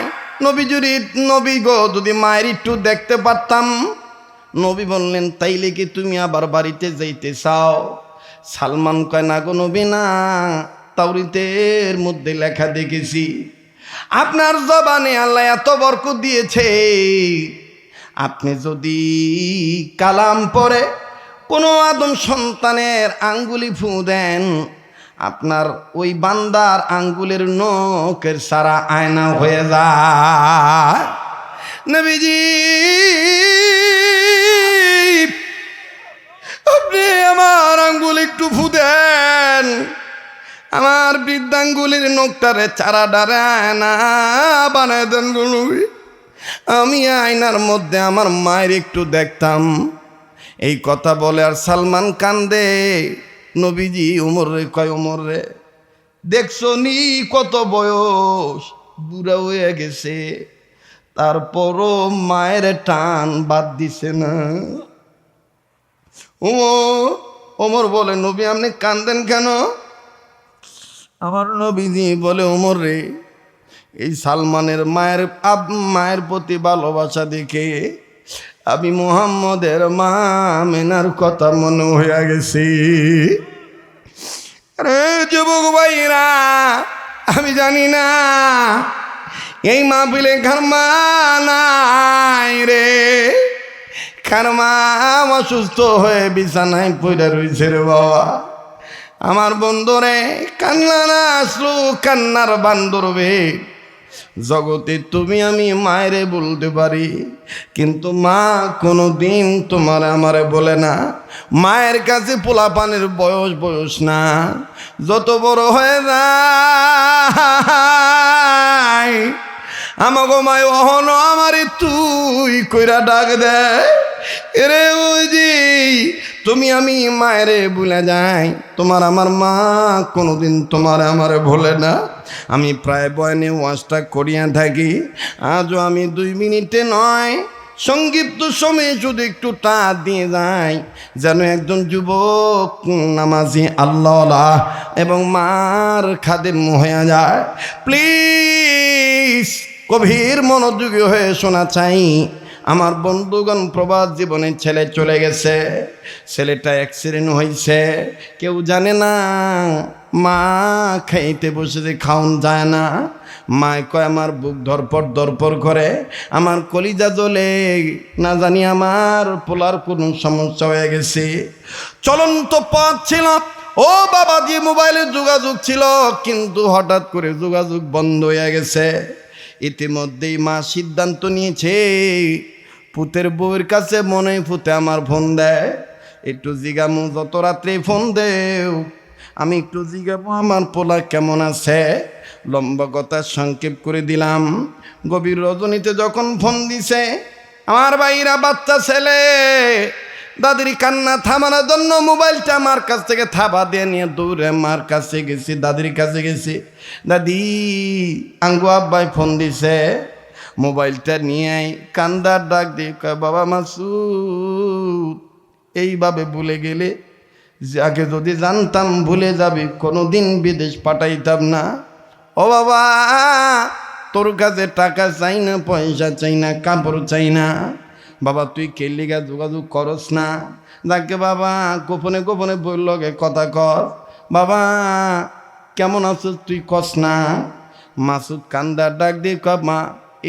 নবী গো যদি মায়ের একটু দেখতে পারতাম। নবী বললেন, তাইলে কি তুমি আবার বাড়িতে যাইতে চাও? সালমান কয়, না গো নবী না, তাওরীতের মধ্যে লেখা দেখেছি আপনার জবানে আল্লাহ এত বরকত দিয়েছে, আপনি যদি কালাম পড়ে কোনো আদম সন্তানের আঙ্গুলি ফু দেন, আপনার ওই বান্দার আঙ্গুলের নখের সারা আয়না হয়ে যায়। নবীজি আপনি আমার আঙ্গুল একটু ফু দেন, আমার বৃদ্ধাঙ্গুলির নখটারে চারা ডারে আয়না বানায় দেন গো নবী, আমি আয়নার মধ্যে আমার মায়ের একটু দেখতাম। এই কথা বলে আর সালমান কান্দে। নবীজি ওমর রে কয়, ওমর রে দেখছো নি কত বয়স, বুড়া হয়ে গেছে, তারপরও মায়ের টান বাদ দিছে না। ওমর বলে, নবী আপনি কান্দেন কেন? আমার নবীজি বলে, ওমর রে এই সালমানের মায়ের প্রতি ভালোবাসা দেখে আমি মুহাম্মদের মা আমেনার কথা মনে হয়ে গেছি। আরে যুবক ভাইরা, আমি জানি না এই মাহফিলে খারমা নাই রে, খারমা অসুস্থ হয়ে বিছানায় পড়ে রয়েছে রে বাবা। আমার বন্ধুরে কান্না না আসলো, কান্নার বান্দরবে। জগতে তুমি আমি মায়েরে বলতে পারি, কিন্তু মা কোনো দিন তোমার আমারে বলে না। মায়ের কাছে পোলাপানের বয়স না, যত বড় হয়ে যায় আমাগো মায় অহন আমারে তুই কইরা ডাক দেয়। এরে বুঝি তুমি আমি মায়েরে ভুলে যাই, তোমার আমার মা কোনোদিন তোমার আমারে ভোলে না। আমি প্রায় বয়ানে ওয়াজটা করিয়া থাকি, আজও আমি 2 মিনিটে নয় সংক্ষিপ্ত সময়ে শুধু একটু টান দিয়ে যাই, যেন একজন যুবক নামাজি আল্লাহওয়ালা এবং মার খাদেম হয়ে যায়। প্লিজ গভীর মনোযোগী হয়ে শোনা চাই। আমার বন্ধুগণ, প্রবাস জীবনের ছেলে চলে গেছে, ছেলেটা অ্যাক্সিডেন্ট হয়েছে, কেউ জানে না। মা খাইতে বসেছে, খাওন যায় না। মায় কয় আমার বুক ধরপর ধরপর করে, আমার কলিজা জ্বলে, না জানি আমার পোলার কোনো সমস্যা হয়ে গেছে। চলন্ত পথ ছিল, ও বাবাজি মোবাইলে যোগাযোগ ছিল, কিন্তু হঠাৎ করে যোগাযোগ বন্ধ হয়ে গেছে। ইতিমধ্যেই মা সিদ্ধান্ত নিয়েছে, পুতের বউয়ের কাছে মনে পুতে আমার ফোন দেয়, একটু জিগামু, যত রাত্রে ফোন দেও আমি একটু জিগাবো আমার পোলা কেমন আছে। লম্বা কথা সংক্ষেপ করে দিলাম, গভীর রজনীতে যখন ফোন দিছে, আমার ভাইরা বাচ্চা ছেলে দাদির কান্না থামানোর জন্য মোবাইলটা আমার কাছ থেকে থাবা দিয়ে নিয়ে দৌড়ে মার কাছে গেছি, দাদির কাছে গেছি। দাদি, আঙ্গু আব্বাই ফোন দিছে। মোবাইলটা নিয়ে কান্দার ডাক দিয়ে কয়, বাবা মাসুদ, এইভাবে ভুলে গেলে, যে আগে যদি জানতাম ভুলে যাবি, কোনোদিন বিদেশ পাঠাইতাম না। ও বাবা, তোর কাছে টাকা চাই না, পয়সা চাই না, কাপড় চাই না। বাবা তুই কেলিগা যোগাযোগ করস না, যাকে বাবা গোপনে গোপনে বলল গে কথা কর। বাবা কেমন আছিস তুই কস না। মাসুদ কান্দার ডাক দিয়ে ক, মা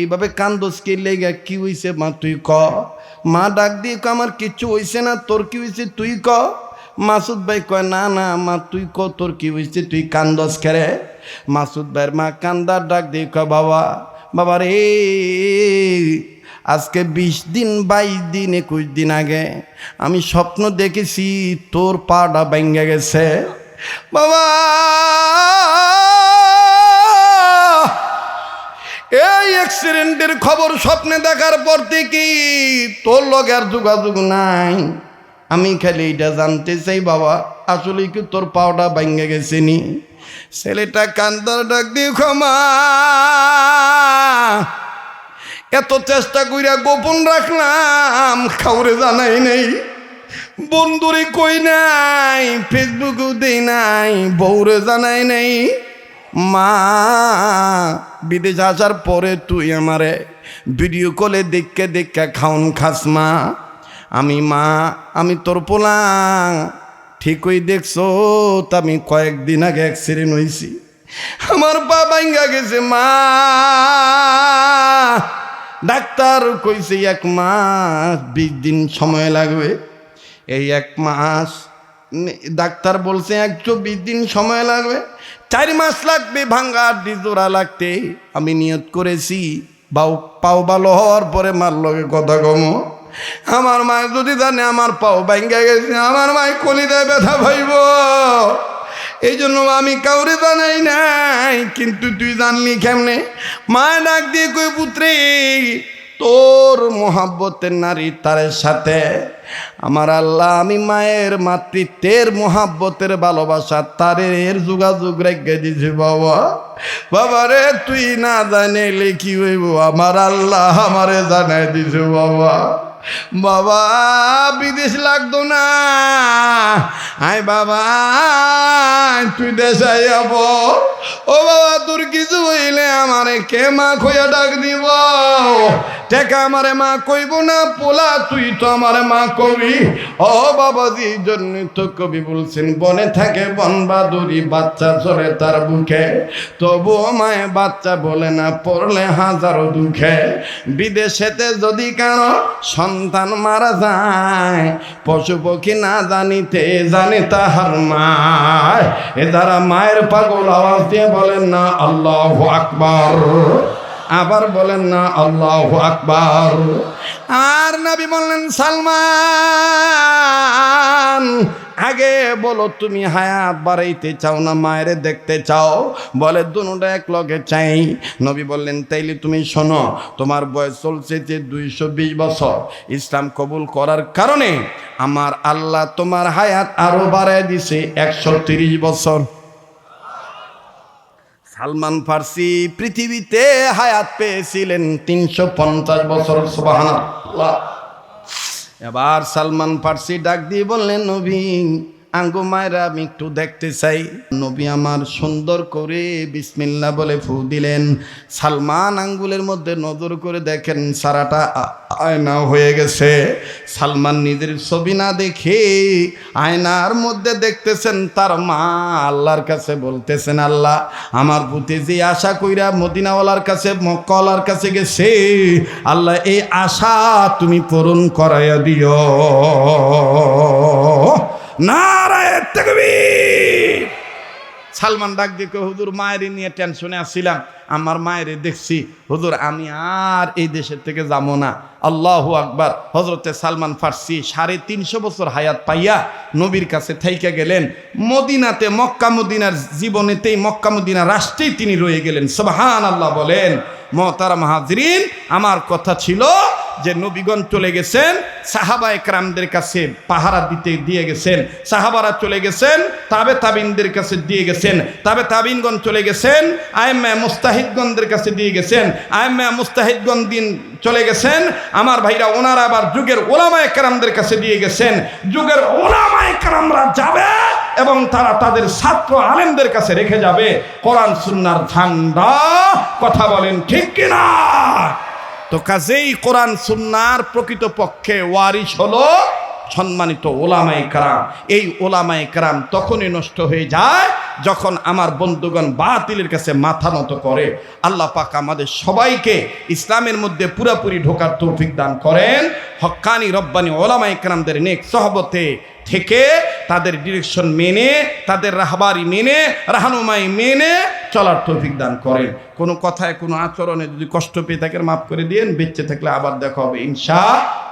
এইভাবে কান্দোস কে লেগা, কি হইছে মা তুই ক। মা ডাক দিয়ে ক, আমার কিচ্ছু হইছে না, তোর কি হইছে তুই ক। মাসুদ ভাই কয়, না না মা তুই ক, তোর কি হইছে, তুই কান্দোস কেরে। মাসুদ ভাইয়ের মা কান্দার ডাক দিয়ে ক, বাবা, বাবা রে, আজকে 20 দিন 22 দিন 21 দিন আগে আমি স্বপ্ন দেখেছি তোর পাটা ভেঙে গেছে। বাবা এই অ্যাক্সিডেন্টের খবর স্বপ্নে দেখার পর থেকে তোর লগে আর যোগাযোগ নাই। আমি খালি এটা জানতে চাই বাবা, আসলে কি তোর পাওটা ভেঙে গেছে নি। ছেলেটা কান্দার ডাক দিয়ে, ক্ষমা, এত চেষ্টা কইরা গোপন রাখলাম, কাউরে জানাই নাই, বন্ধুরে কই নাই, ফেসবুকেও দেই নাই, বউরে জানাই নাই। মা বিদেশ আসার পরে তুই আমারে ভিডিও কলে দেখে দেখে খাওন খাস মা। আমি মা, আমি তোর পোলা, ঠিকই দেখছো, আমি কয়েকদিন আগে অ্যাক্সিডেন্ট হয়েছি, আমার পা ভাঙ্গা গেছে মা। ডাক্তার কইছে 1 মাস 20 দিন সময় লাগবে। এই 1 মাস ডাক্তার বলছে 120 দিন সময় লাগবে, 4 মাস লাগবে ভাঙ্গা আড্ডি জোড়া লাগতে। আমি নিয়ত করেছি পাও ভালো হওয়ার পরে মার লগে কথা কমো। আমার মা যদি জানে আমার পাও ভাঙ্গা গেছে, আমার মায় কলিদায় ব্যথা পাইব। এই জন্য আমি কাউরে জানাই নাই, কিন্তু তুই জানলি কেমনে। মা ডাক দিয়ে কই, পুত্রে তোর মোহাব্বতের নারী তারের সাথে আমার আল্লাহ, আমি মায়ের মাতৃত্বের মোহাব্বতের ভালোবাসা তারের যোগাযোগ রেখে দিছি বাবা। বাবা রে, তুই না জানাইলে কি হইব, আমার আল্লাহ আমারে জানাই দিছে বাবা। বাবা বিদেশ লাগতো না, আয় বাবা তুই দেশাই যাব। ও বাবা তোর কিছু হইলে আমারে কে মা খোয়া ডাক দিব, টেকা আমারে মা কইব না, পোলা তুই তো আমারে মা কবি। ও বাবাজি, জন্য তো কবি বলছেন, বনে থাকে বন বাদুরি, বাচ্চা চলে তার বুকে, তবুও মায়ে বাচ্চা বলে না, পড়লে হাজারো দুঃখে। বিদেশেতে যদি কারো সন্তান মারা যায়, পশু পক্ষী না জানিতে জানে তাহার মায়। এ যারা মায়ের পাগল আওয়াজ দিয়ে বলেন না আল্লাহু আকবার, আবার বলেন না আল্লাহু আকবার। আর নবী বললেন, সালমান আগে বলো তুমি হায়াত বাড়াইতে চাও না মায়ের দেখতে চাও? বলে দুটোটা এক লগে চাই। নবী বললেন, তাইলে তুমি শোনো, তোমার বয়স চলছে যে 220 বছর, ইসলাম কবুল করার কারণে আমার আল্লাহ তোমার হায়াত আরো বাড়াই দিছে 130 বছর। সালমান ফার্সি পৃথিবীতে হায়াত পেয়েছিলেন 350 বছর। সুবহানাল্লাহ। এবার সালমান ফার্সি ডাক দিয়ে বললেন, নবী আঙ্গু মায়েরা আমি একটু দেখতে চাই। নবী আমার সুন্দর করে বিসমিল্লাহ বলে ফু দিলেন। সালমান আঙ্গুলের মধ্যে নজর করে দেখেন সারাটা আয়না হয়ে গেছে। সালমান নিজের ছবি না দেখে আয়নার মধ্যে দেখতেছেন তার মা। আল্লাহর কাছে বলতেছেন, আল্লাহ আমার প্রতি যে আশা কইরা মদিনাওয়ালার কাছে মক্কাওয়ালার কাছে গেছে, আল্লাহ এই আশা তুমি পূরণ করাইয়া দিও। নারায়ে তাকবীর। সালমান ডাক দিয়ে, হুজুর মায়ের নিয়ে টেনশনে আসছিলাম, আমার মায়ের দেখছি হুজুর, আমি আর এই দেশের থেকে যাবো না। আল্লাহু আকবার। হজরতে সালমান ফার্সি 350 বছর হায়াত পাইয়া নবীর কাছে থাইকা গেলেন। মদিনাতে মক্কা মদিনার জীবনেতেই মক্কা মদিনা রাষ্ট্রেই তিনি রয়ে গেলেন। সুবহানাল্লাহ বলেন। মুহতারাম হাজরিন, আমার কথা ছিল যে নবীগণ চলে গেছেন, সাহাবা একরামদের কাছে পাহারা দিতে দিয়ে গেছেন, সাহাবারা চলে গেছেন, তাবে তাবিনদের কাছে দিয়ে গেছেন, তাবে তাবিনগণ চলে গেছেন, আইম্মা মুস্তাহিদগণদের কাছে দিয়ে গেছেন, আইম্মা মুস্তাহিদগণ দিন চলে গেছেন। আমার ভাইরা ওনারা আবার যুগের ওলামায়ে কেরামদের কাছে দিয়ে গেছেন। যুগের ওলামায়ে কেরামরা যাবে এবং তারা তাদের ছাত্র আলেমদের কাছে রেখে যাবে কোরআন সুন্নাহর ঝান্ডা। কথা বলেন ঠিক কিনা? তো কাজেই কোরআন সুন্নাহর প্রকৃতপক্ষে ওয়ারিশ হলো সম্মানিত ওলামায়ে কেরাম। এই ওলামায়ে কেরাম তখনই নষ্ট হয়ে যায় যখন আমার বন্ধুগণ বাতিলের কাছে মাথা নত করে। আল্লাহ পাক আমাদের সবাইকে ইসলামের মধ্যে পুরোপুরি ঢোকার তৌফিক দান করেন। হক্কানি রব্বানি ওলামায়ে কেরামদের নেক সহবতে থেকে তাদের ডিরেকশন মেনে, তাদের রাহবারি মেনে, রাহনুমাই মেনে চলার তৌফিক দান করেন। কোনো কথায় কোনো আচরণে যদি কষ্ট পেয়ে থাকেন মাফ করে দিন। বেঁচে থাকলে আবার দেখা হবে ইনশাআল্লাহ।